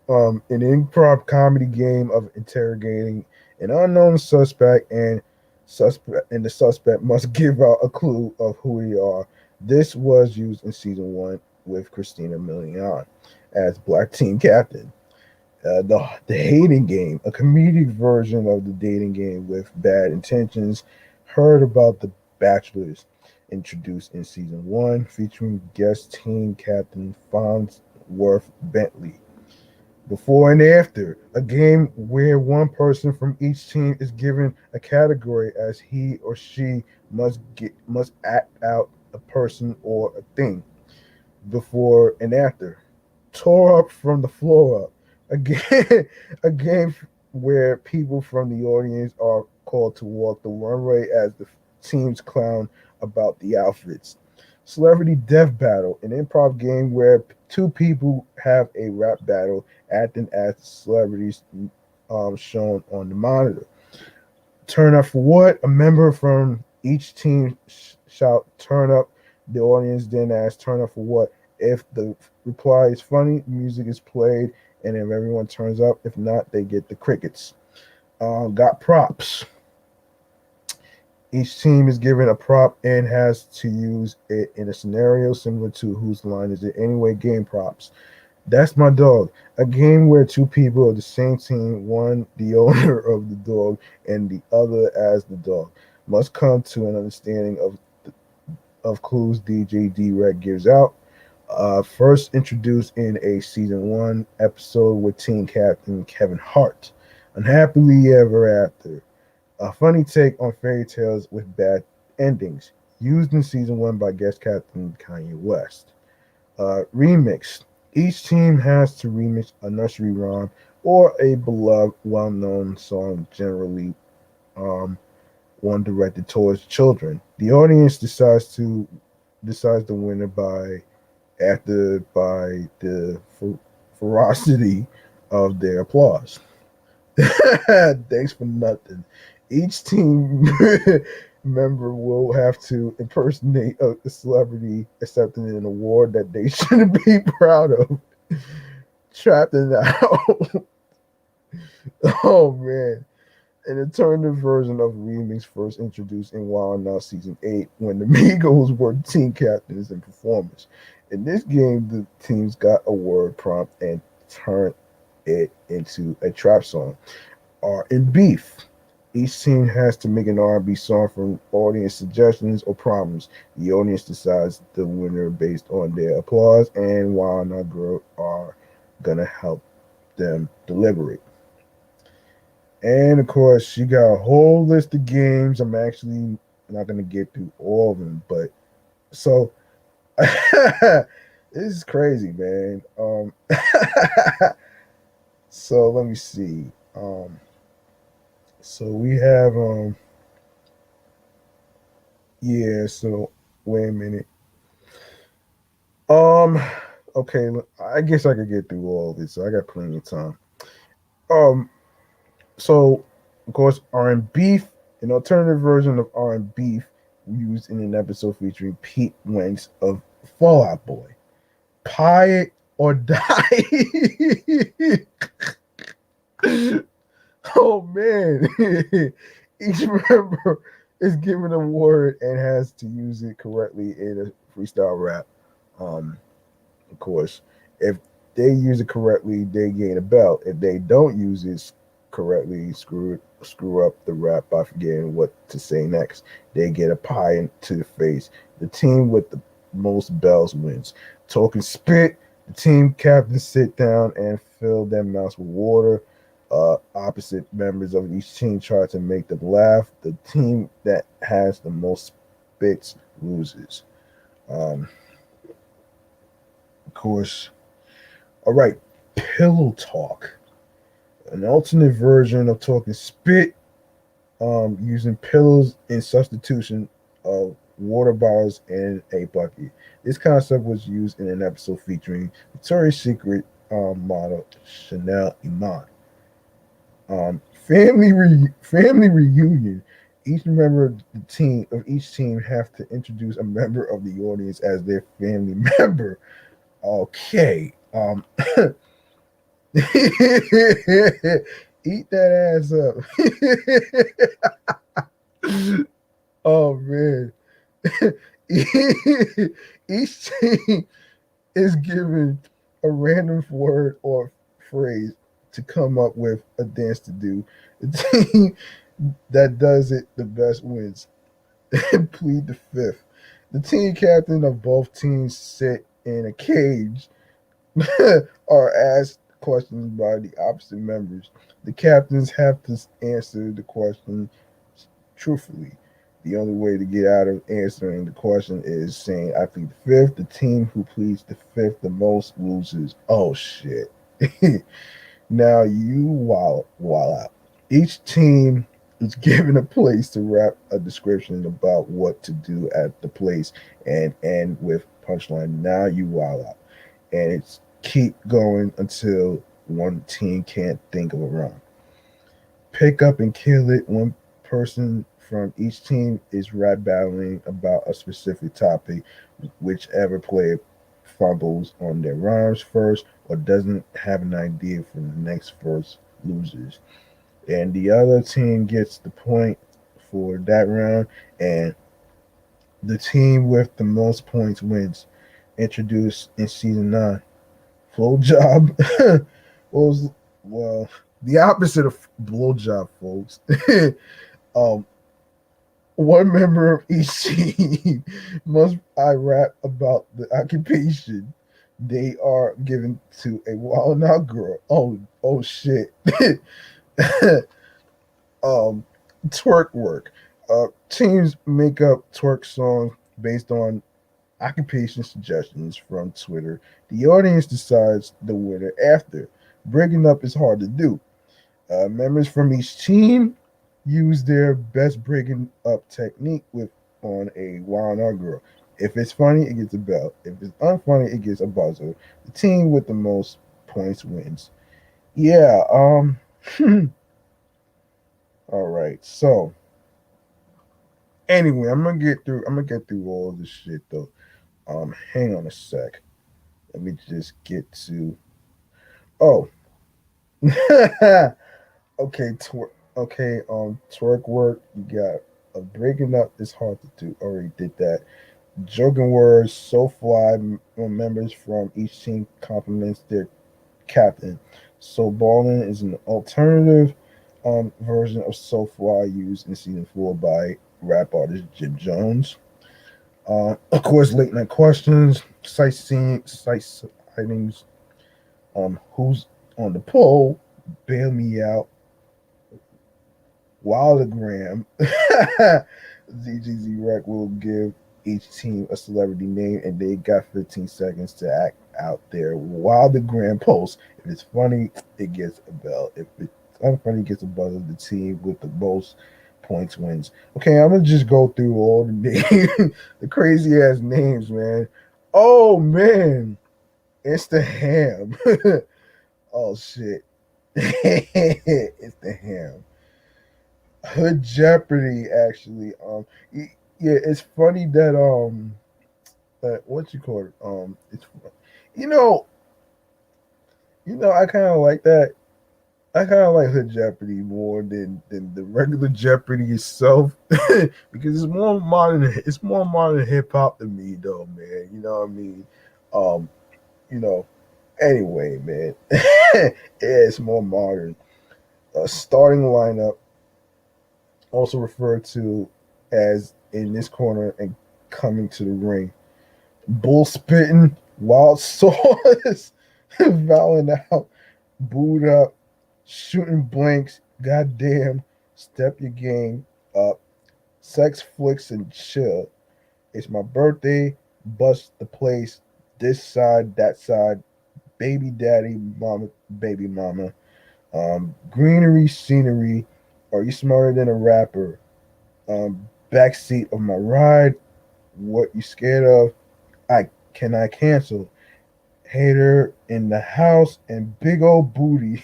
An improv comedy game of interrogating An unknown suspect and the suspect must give out a clue of who they are. This was used in season one with Christina Milian as Black Team Captain. The hating game, a comedic version of the dating game with bad intentions, heard about the Bachelors, introduced in season one, featuring guest team captain Farnsworth Bentley. Before and after, a game where one person from each team is given a category as he or she must act out a person or a thing. Before and after, tore up from the floor up. Again, a game where people from the audience are called to walk the runway as the teams clown about the outfits. Celebrity Death Battle, an improv game where two people have a rap battle acting as the celebrities shown on the monitor. Turn up for what? A member from each team shout turn up. The audience then asks turn up for what? If the reply is funny, music is played, and if everyone turns up, if not, they get the crickets. Got props. Each team is given a prop and has to use it in a scenario similar to Whose Line Is It Anyway game props. That's my dog. A game where two people of the same team, one the owner of the dog and the other as the dog, must come to an understanding of clues DJ D-Rec gives out. First introduced in a season one episode with team captain Kevin Hart. Unhappily Ever After. A funny take on fairy tales with bad endings. Used in season one by guest captain Kanye West. Remix. Each team has to remix a nursery rhyme or a beloved, well-known song, generally um, one directed towards children. The audience decides the winner by the ferocity of their applause. Thanks for nothing. Each team member will have to impersonate a celebrity accepting an award that they shouldn't be proud of. Trapped in the house. Oh man. An alternative version of Remix first introduced in Wild Now Season 8 when the Migos were team captains and performers. In this game, the teams got a word prompt and turned it into a trap song. Are in beef. Each team has to make an R&B song from audience suggestions or problems. The audience decides the winner based on their applause, and Wild Now Girl are gonna help them deliberate. And of course, you got a whole list of games. I'm actually not gonna get through all of them, but so this is crazy, man. So let me see. So we have yeah. So wait a minute. Um, okay. I guess I could get through all of this. So I got plenty of time. Um, So, of course, R and Beef, an alternative version of R and Beef, used in an episode featuring Pete Wentz of Fall Out Boy. Pie it or die. Oh man! Each member is given a word and has to use it correctly in a freestyle rap. Um, of course, if they use it correctly, they gain a belt. If they don't use it correctly, screw up the rap by forgetting what to say next, they get a pie into the face. The team with the most bells wins. Talking spit, the team captains sit down and fill their mouths with water. Opposite members of each team try to make them laugh. The team that has the most spits loses. Um, of course. All right, pillow talk, an alternate version of talking spit, using pillows in substitution of water bottles in a bucket. This concept was used in an episode featuring Victoria's Secret model Chanel Iman. Family reunion. Each member of each team have to introduce a member of the audience as their family member. Okay. Eat that ass up. Oh man. Each team is given a random word or phrase to come up with a dance to do. The team that does it the best wins. Plead the fifth. The team captain of both teams sit in a cage are asked questions by the opposite members. The captains have to answer the question truthfully. The only way to get out of answering the question is saying, I plead the fifth. The team who pleads the fifth the most loses. Oh, shit. Now you wow out. Each team is given a place to wrap a description about what to do at the place and end with punchline. Now you wow out. And it's keep going until one team can't think of a rhyme. Pick up and kill it. One person from each team is rap battling about a specific topic. Whichever player fumbles on their rhymes first or doesn't have an idea for the next verse loses. And the other team gets the point for that round, and the team with the most points wins. Introduced in season 9. Flow job was well the opposite of blowjob, folks. um, One member of each team must I rap about the occupation they are given to a wild out girl. Oh shit. um, Twerk work. Teams make up twerk songs based on occupation suggestions from Twitter. The audience decides the winner after. Breaking up is hard to do. Members from each team use their best breaking up technique with on a wild out girl. If it's funny, it gets a bell. If it's unfunny, it gets a buzzer. The team with the most points wins. Yeah. All right. So anyway, I'm gonna get through. I'm gonna get through all this shit though. Hang on a sec. Let me just get to. Oh. Okay. Okay. Twerk work. You got breaking up is hard to do. Already did that. Joking words. So fly. Members from each team compliments their captain. So balling is an alternative version of So Fly used in season 4 by rap artist Jim Jones. Of course, late night questions, sightseeing, sightings, who's on the pole, bail me out, Wildogram. ZGZ Rec will give each team a celebrity name, and they got 15 seconds to act out their Wildogram post. If it's funny, it gets a bell. If it's unfunny, it gets a buzzer. The team with the most points wins. Okay, I'm gonna just go through all the names, the crazy ass names, man. Oh man, it's the ham. Oh shit, it's the ham. Hood Jeopardy, actually. Yeah, it's funny that what you call it? It's you know, I kind of like that. I kind of like Hood Jeopardy more than the regular Jeopardy itself because it's more modern. It's more modern hip hop to me, though, man. You know what I mean? Um, you know. Anyway, man, yeah, it's more modern. Starting lineup, also referred to as in this corner and coming to the ring. Bull spitting, wild sauce, vowing out, booed up, shooting blanks, goddamn, step your game up, sex flicks and chill. It's my birthday, bust the place, this side, that side, baby daddy, mama, baby mama, greenery, scenery. Are you smarter than a rapper? Backseat of my ride. What you scared of? I cancel? Hater in the house and big old booty.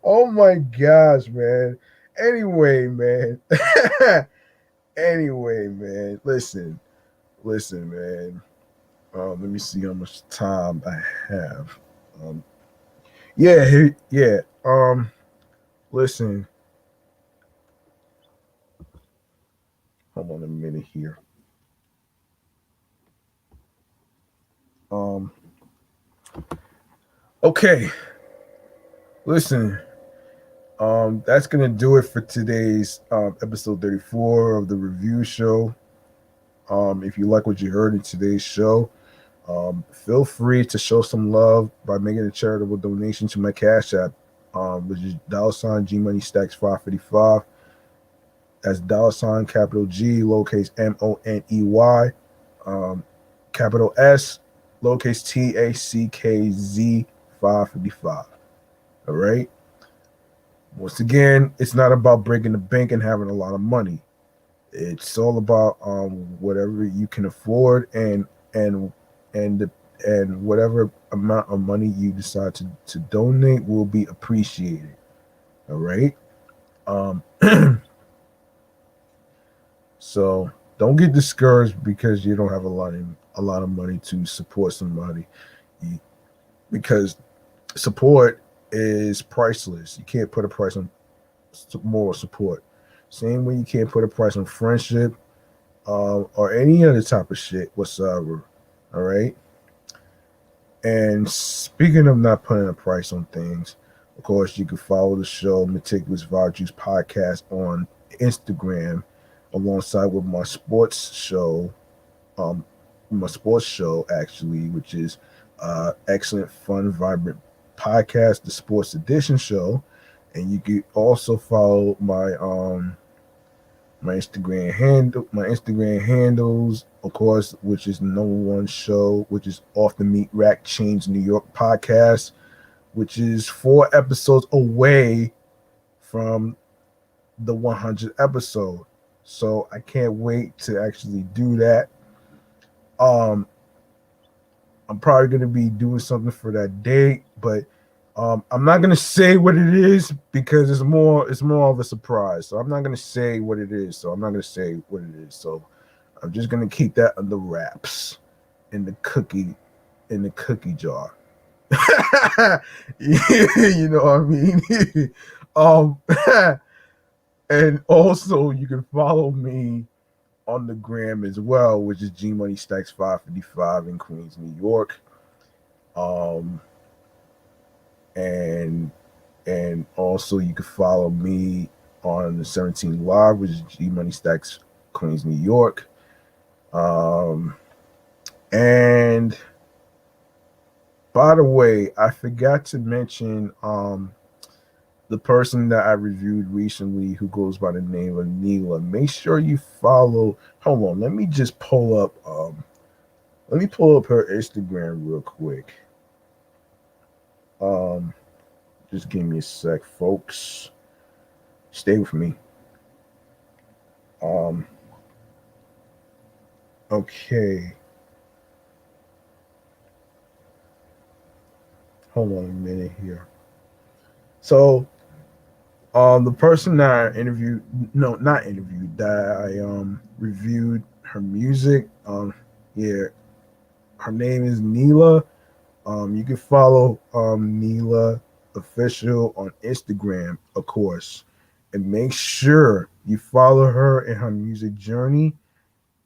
Oh my gosh, man. Anyway, man. Anyway, man. Listen, man. Let me see how much time I have. Yeah, yeah. Um, listen, hold on a minute here. Um, okay, listen. That's gonna do it for today's episode 34 of the review show. If you like what you heard in today's show, feel free to show some love by making a charitable donation to my Cash App, which is $ G Money Stacks 555. That's $ capital G lowercase MONEY, capital S lowercase TACKZ 555. All right. Once again, it's not about breaking the bank and having a lot of money. It's all about whatever you can afford and and the, and whatever amount of money you decide to donate will be appreciated. All right. Um, so don't get discouraged because you don't have a lot of money to support somebody, because support is priceless. You can't put a price on moral support. Same way you can't put a price on friendship, or any other type of shit whatsoever. All right. And speaking of not putting a price on things, of course, you can follow the show Meticulous Vibe Juice Podcast on Instagram, alongside with um, my sports show actually, which is excellent, fun, vibrant podcast, the Sports Edition show. And you can also follow my Instagram handles, of course, which is number one show, which is Off the Meat Rack Chains New York podcast, which is 4 episodes away from the 100th episode. So I can't wait to actually do that. Um, I'm probably gonna be doing something for that date, but I'm not gonna say what it is because it's more of a surprise. So I'm not gonna say what it is. So I'm not gonna say what it is. So I'm just gonna keep that under wraps in the cookie jar. You know what I mean? um, and also you can follow me on the gram as well, which is G Money Stacks 555 in Queens, New York. Um, and also you can follow me on the 17 Live, which is G Money Stacks Queens, New York. Um, and by the way, I forgot to mention the person that I reviewed recently who goes by the name of Neela. Make sure you follow. Hold on, let me pull up her Instagram real quick. Um just give me a sec, folks. Stay with me. Um okay. Hold on a minute here. So the person that I interviewed, no, not interviewed, that I reviewed her music. Yeah, her name is Neela. You can follow Neela official on Instagram, of course, and make sure you follow her in her music journey,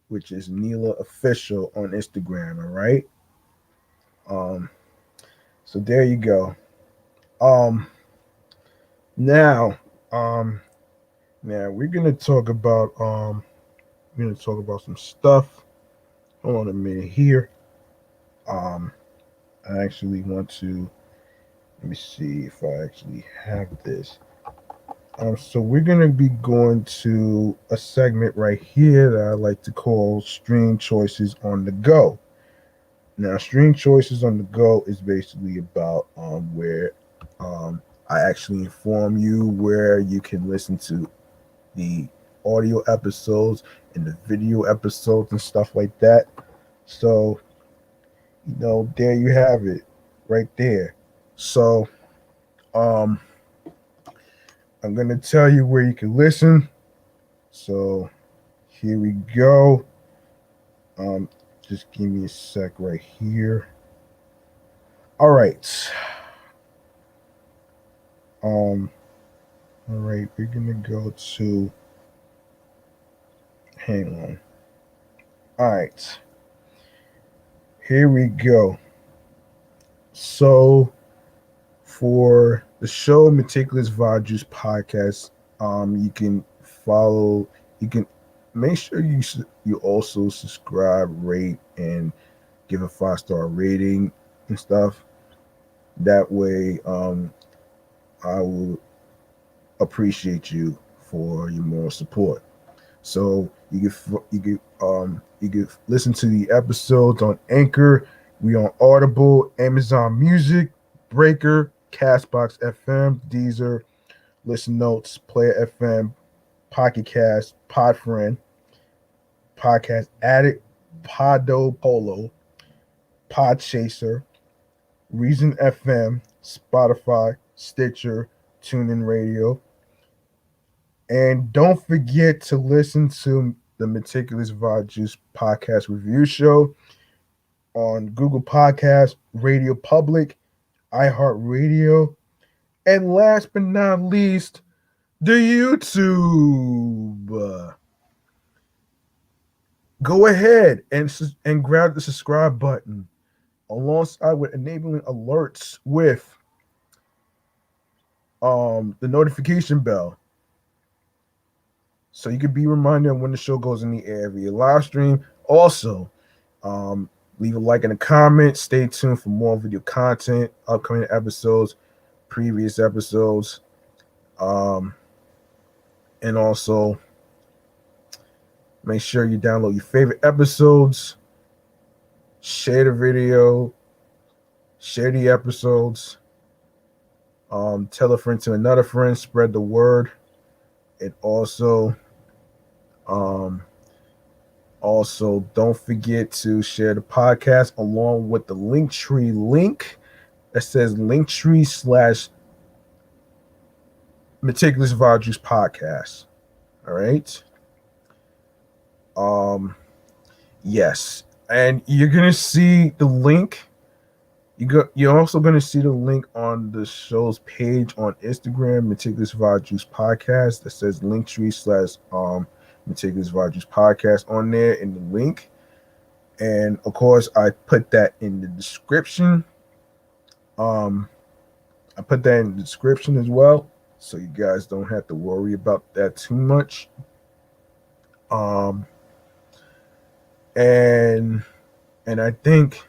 which is Neela official on Instagram. All right. Um, so there you go. Um, now, um, now we're gonna talk about some stuff. Hold on a minute here. Um, I actually want to, let me see if I actually have this. So we're gonna be going to a segment right here that I like to call Stream Choices on the Go. Now, Stream Choices on the Go is basically about where um, I actually inform you where you can listen to the audio episodes and the video episodes and stuff like that. So, there you have it, right there. So, um, I'm gonna tell you where you can listen. So here we go. Um, just give me a sec right here. All right. All right, we're gonna go to. Hang on. All right, here we go. So for the show Meticulous Vibe Juice podcast, you can follow. You can make sure you also subscribe, rate, and give a 5-star rating and stuff. That way, I will appreciate you for your moral support. So you can listen to the episodes on Anchor. We on Audible, Amazon Music, Breaker, Castbox FM, Deezer, Listen Notes, Player FM, Pocket Cast, Podfriend, Podcast Addict, Podo Polo, Podchaser, Reason FM, Spotify, Stitcher, TuneIn Radio, and don't forget to listen to the Meticulous Vibe Juice podcast review show on Google Podcasts, Radio Public, iHeartRadio, and last but not least, the YouTube. Go ahead and grab the subscribe button alongside with enabling alerts with the notification bell, so you can be reminded when the show goes in the air via live stream. Also, leave a like and a comment. Stay tuned for more video content, upcoming episodes, previous episodes, and also make sure you download your favorite episodes, share the video, share the episodes, tell a friend to another friend, spread the word, and also don't forget to share the podcast along with the Linktree link that says Linktree / Meticulous Vibe Juice podcast. All right. Yes, and you're gonna see the link. You're also gonna see the link on the show's page on Instagram, Meticulous Vibe Juice podcast, that says Linktree / Meticulous Vibe Juice podcast on there in the link. And of course, I put that in the description. I put that in the description as well, so you guys don't have to worry about that too much. And I think,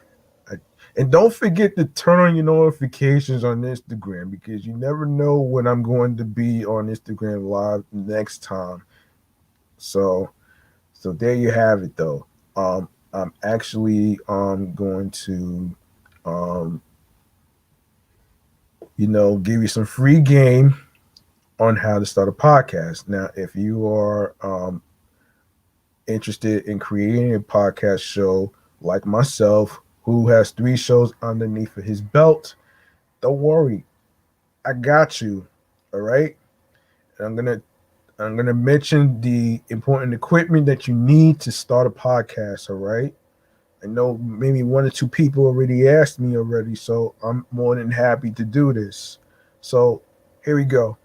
and don't forget to turn on your notifications on Instagram, because you never know when I'm going to be on Instagram live next time. So there you have it, though. I'm actually going to give you some free game on how to start a podcast. Now, if you are interested in creating a podcast show like myself, who has 3 shows underneath of his belt, don't worry, I got you. All right. And I'm gonna mention the important equipment that you need to start a podcast. All right. I know maybe 1 or 2 people already asked me already, so I'm more than happy to do this. So here we go.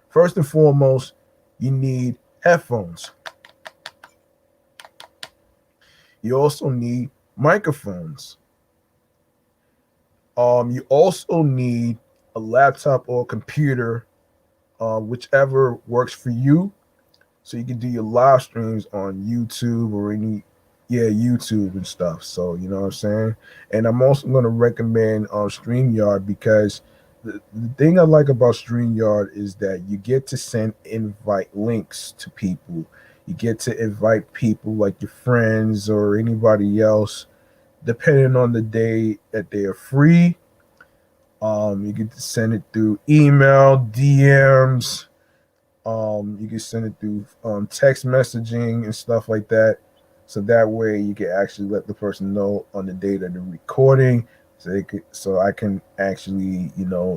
First and foremost, you need headphones. You also need microphones. You also need a laptop or a computer, whichever works for you, so you can do your live streams on YouTube or YouTube and stuff. So you know what I'm saying. And I'm also going to recommend StreamYard, because the thing I like about StreamYard is that you get to send invite links to people. You get to invite people like your friends or anybody else, depending on the day that they are free. You get to send it through email, DMs. You can send it through text messaging and stuff like that. So that way you can actually let the person know on the day that they're recording, so I can actually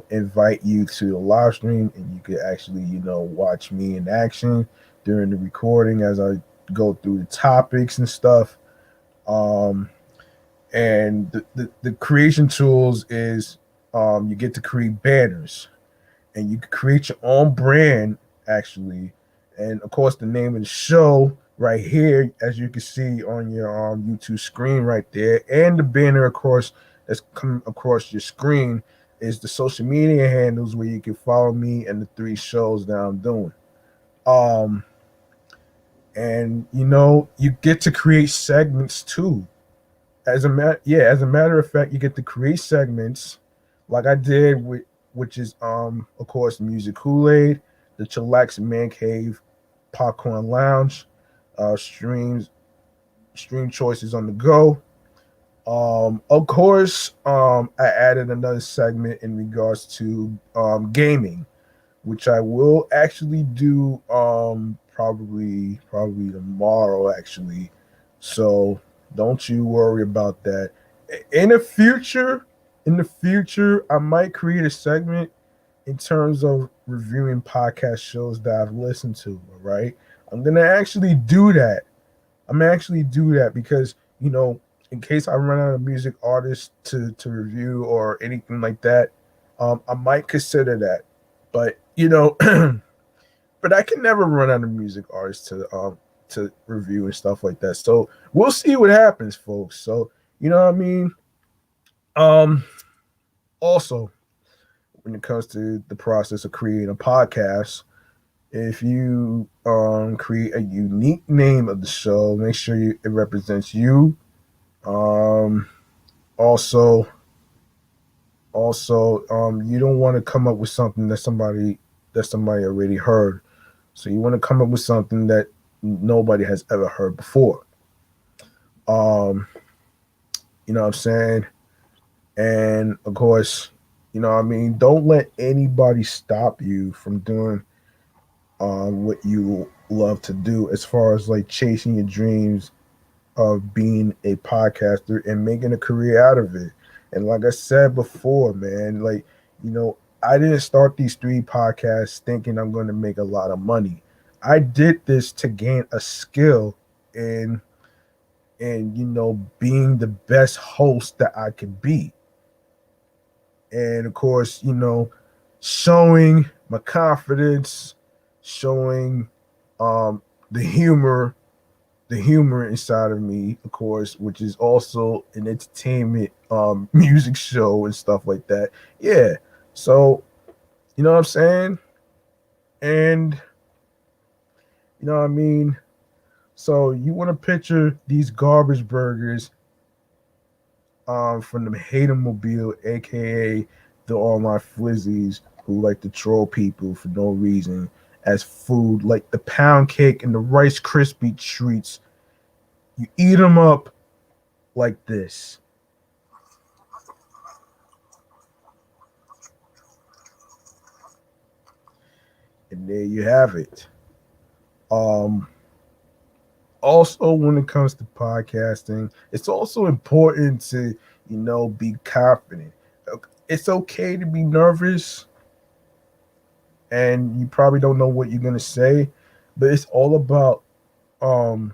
invite you to the live stream, and you could actually watch me in action during the recording as I go through the topics and stuff. And the creation tools is you get to create banners. and you can create your own brand actually. And of course, the name of the show right here, as you can see on your YouTube screen right there, and the banner, of course, that's coming across your screen, is the social media handles where you can follow me and the three shows that I'm doing. Um, and you get to create segments too. As a matter of fact, you get to create segments like I did with, which is of course Music Kool-Aid, the Chillax Man Cave, Popcorn Lounge, streams, stream choices on the go. Of course, I added another segment in regards to gaming, which I will actually do probably tomorrow actually. So don't you worry about that. In the future, I might create a segment in terms of reviewing podcast shows that I've listened to. All right, I'm gonna actually do that. I'm gonna actually do that because in case I run out of music artists to review or anything like that, I might consider that. But but I can never run out of music artists to review and stuff like that. So we'll see what happens, folks. So you know what I mean. Um, Also, when it comes to the process of creating a podcast, if you create a unique name of the show, make sure it represents you. Um, also, you don't want to come up with something that somebody already heard. So you want to come up with something that nobody has ever heard before. Um, you know what I'm saying? And of course, don't let anybody stop you from doing what you love to do as far as like chasing your dreams of being a podcaster and making a career out of it. And like I said before, man, like, I didn't start these three podcasts thinking I'm going to make a lot of money. I did this to gain a skill in being the best host that I could be. And of course, showing my confidence, showing um the humor inside of me, of course, which is also an entertainment music show and stuff like that. Yeah. So, you know what I'm saying? And you know what I mean? So you want to picture these garbage burgers from the Hatermobile, aka the online flizzies who like to troll people for no reason, as food like the pound cake and the Rice Krispie treats. You eat them up like this. And there you have it. Um, Also, when it comes to podcasting, it's also important to, be confident. It's okay to be nervous and you probably don't know what you're going to say, but it's all about, um,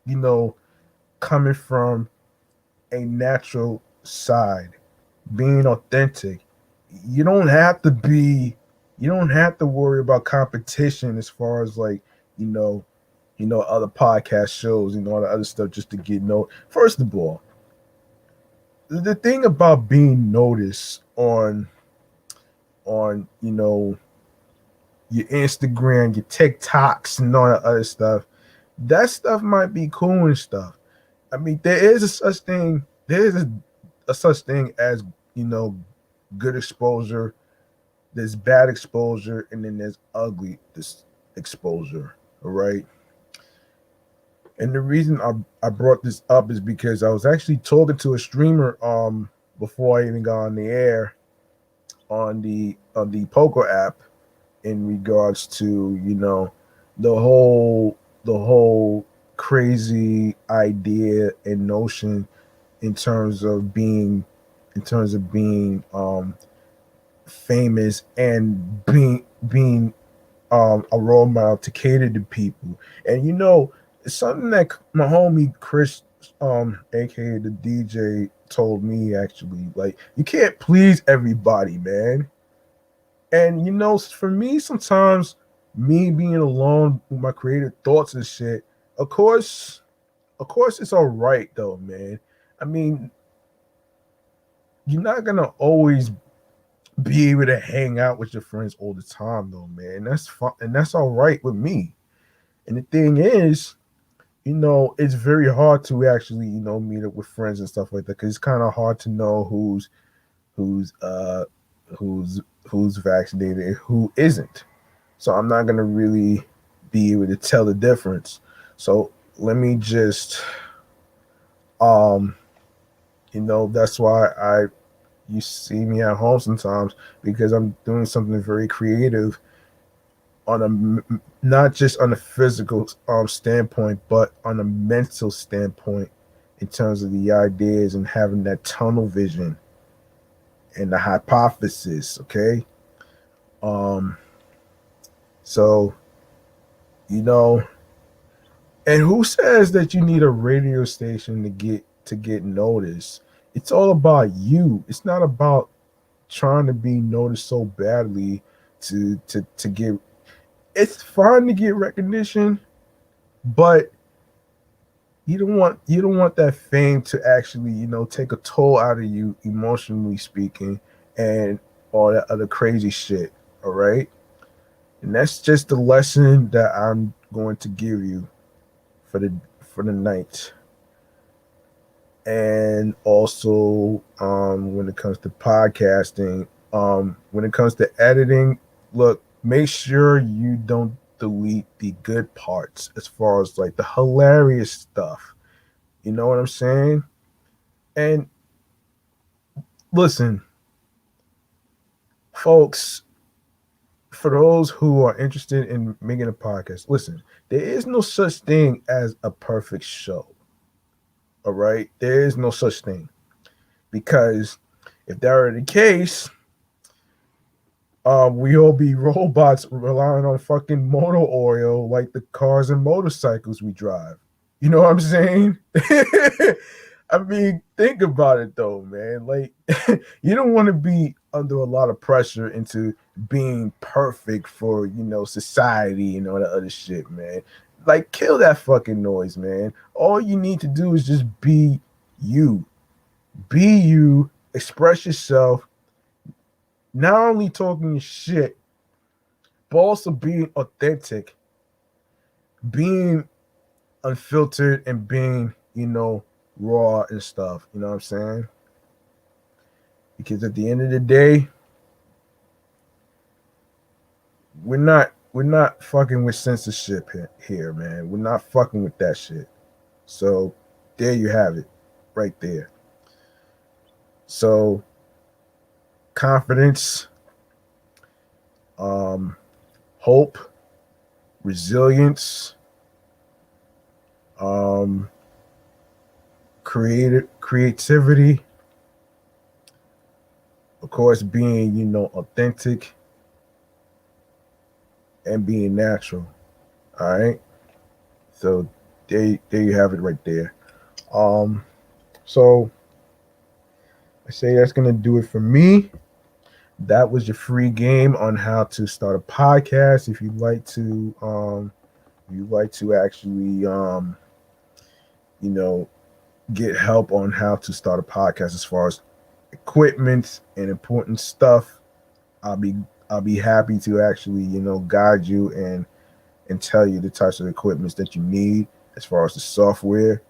you know, coming from a natural side, being authentic. You don't have to be, you don't have to worry about competition as far as like, you know, other podcast shows, all the other stuff just to get First of all, the thing about being noticed on your Instagram, your TikToks, and all that other stuff, that stuff might be cool and stuff. I mean, there is a such thing as good exposure. There's bad exposure, and then there's ugly this exposure. All right. And the reason I brought this up is because I was actually talking to a streamer before I even got on the air on the poker app in regards to the whole crazy idea and notion in terms of being famous and being a role model to cater to people. And it's something that my homie Chris, aka the DJ, told me actually. Like, you can't please everybody, man. And for me, sometimes me being alone with my creative thoughts and shit, of course, it's all right though, man. I mean, you're not gonna always be able to hang out with your friends all the time though, man. That's fun and that's all right with me. And the thing is, it's very hard to actually, meet up with friends and stuff like that because it's kind of hard to know who's uh who's who's vaccinated and who isn't. So I'm not gonna really be able to tell the difference. So let me just um that's why I you see me at home sometimes because I'm doing something very creative on not just on a physical standpoint, but on a mental standpoint in terms of the ideas and having that tunnel vision and the hypothesis. Okay, um, so you know, and who says that you need a radio station to get noticed? It's all about you. It's not about trying to be noticed so badly to get. It's fine to get recognition, but you don't want that fame to actually take a toll out of you emotionally speaking and all that other crazy shit. All right, and that's just the lesson that I'm going to give you for the night. And also, when it comes to podcasting, when it comes to editing, look, make sure you don't delete the good parts as far as like the hilarious stuff. You know what I'm saying? And listen, folks, for those who are interested in making a podcast, listen, there is no such thing as a perfect show. All right? There is no such thing. Because if that were the case, we all be robots relying on fucking motor oil like the cars and motorcycles we drive. You know what I'm saying? I mean, think about it though, man. Like, you don't want to be under a lot of pressure into being perfect for, society and all that other shit, man. Like, kill that fucking noise, man. All you need to do is just be you. Be you, express yourself, not only talking shit, but also being authentic, being unfiltered, and being, raw and stuff. You know what I'm saying? Because at the end of the day, we're not fucking with censorship here, man. We're not fucking with that shit. So there you have it, right there. So confidence, um, hope, resilience, um, creativity, of course, being authentic and being natural. All right. So there you have it right there. Um, so I say that's gonna do it for me. That was your free game on how to start a podcast. If you'd like to actually you know get help on how to start a podcast as far as equipment and important stuff, I'll be I'll be happy to actually guide you and tell you the types of equipments that you need as far as the software.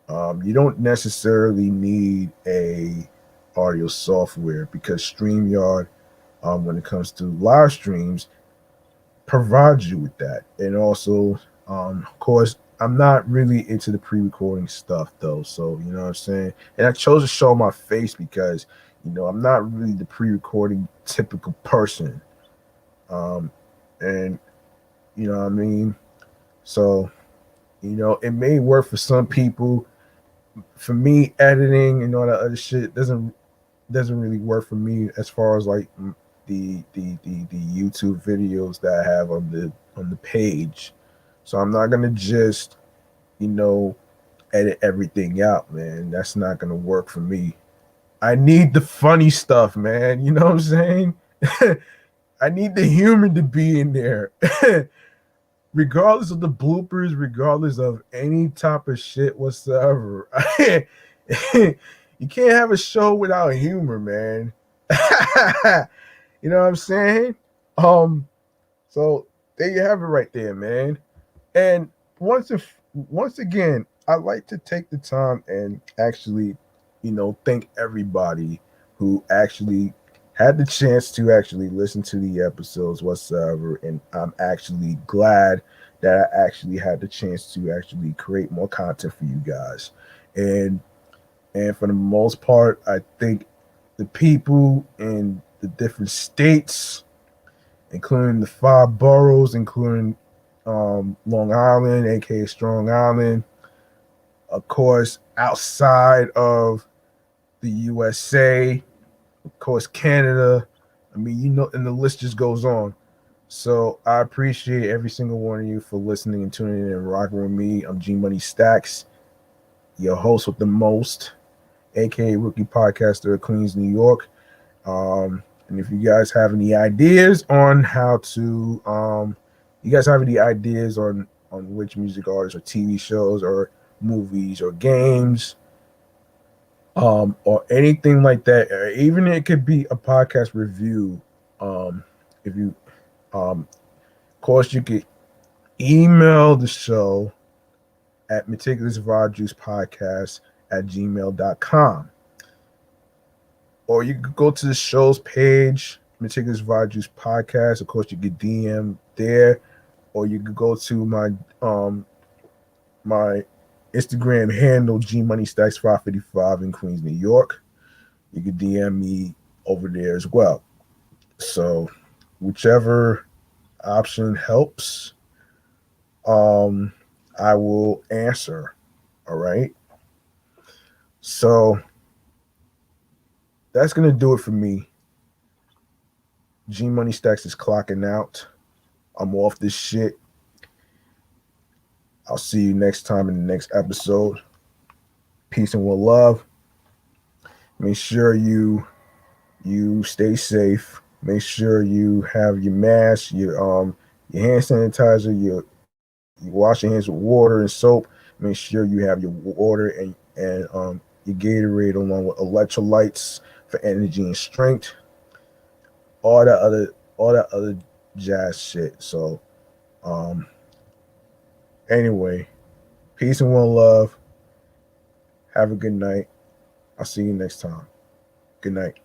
You don't necessarily need a audio software because StreamYard, when it comes to live streams, provides you with that. And also, of course, I'm not really into the pre-recording stuff though, so you know what I'm saying. And I chose to show my face because I'm not really the pre-recording typical person, and you know what I mean. So it may work for some people. For me, editing and all that other shit doesn't really work for me as far as like the YouTube videos that I have on the page. So I'm not gonna just you know edit everything out, man. That's not gonna work for me. I need the funny stuff, man. You know what I'm saying? I need the humor to be in there. Regardless of the bloopers, regardless of any type of shit whatsoever. You can't have a show without humor, man. You know what I'm saying? Um, so there you have it right there, man. And once again, I like to take the time and actually, thank everybody who actually had the chance to actually listen to the episodes whatsoever. And I'm actually glad that I actually had the chance to actually create more content for you guys. And and for the most part, I think the people in the different states, including the five boroughs, including Long Island, aka Strong Island, of course, outside of the USA, of course, Canada. I mean, and the list just goes on. So I appreciate every single one of you for listening and tuning in and rocking with me. I'm G Money Stacks, your host with the most, aka Rookie Podcaster of Queens, New York. And if you guys have any ideas on how to, you guys have any ideas on which music artists or TV shows or movies or games, or anything like that, or even it could be a podcast review. If you, of course, you could email the show at Meticulous Juice Podcast at gmail.com. Or you could go to the show's page, Meticulous Juice Podcast. Of course, you could DM there, or you could go to my Instagram handle, G Money Stacks 555 in Queens, New York. You could DM me over there as well. So whichever option helps, I will answer. All right. So that's gonna do it for me. G Money Stacks is clocking out. I'm off this shit. I'll see you next time in the next episode. Peace and well love. Make sure you stay safe. Make sure you have your mask, your hand sanitizer, you wash your hands with water and soap. Make sure you have your water and your Gatorade along with electrolytes for energy and strength. All that other jazz shit. So anyway, peace and one love. Have a good night. I'll see you next time. Good night.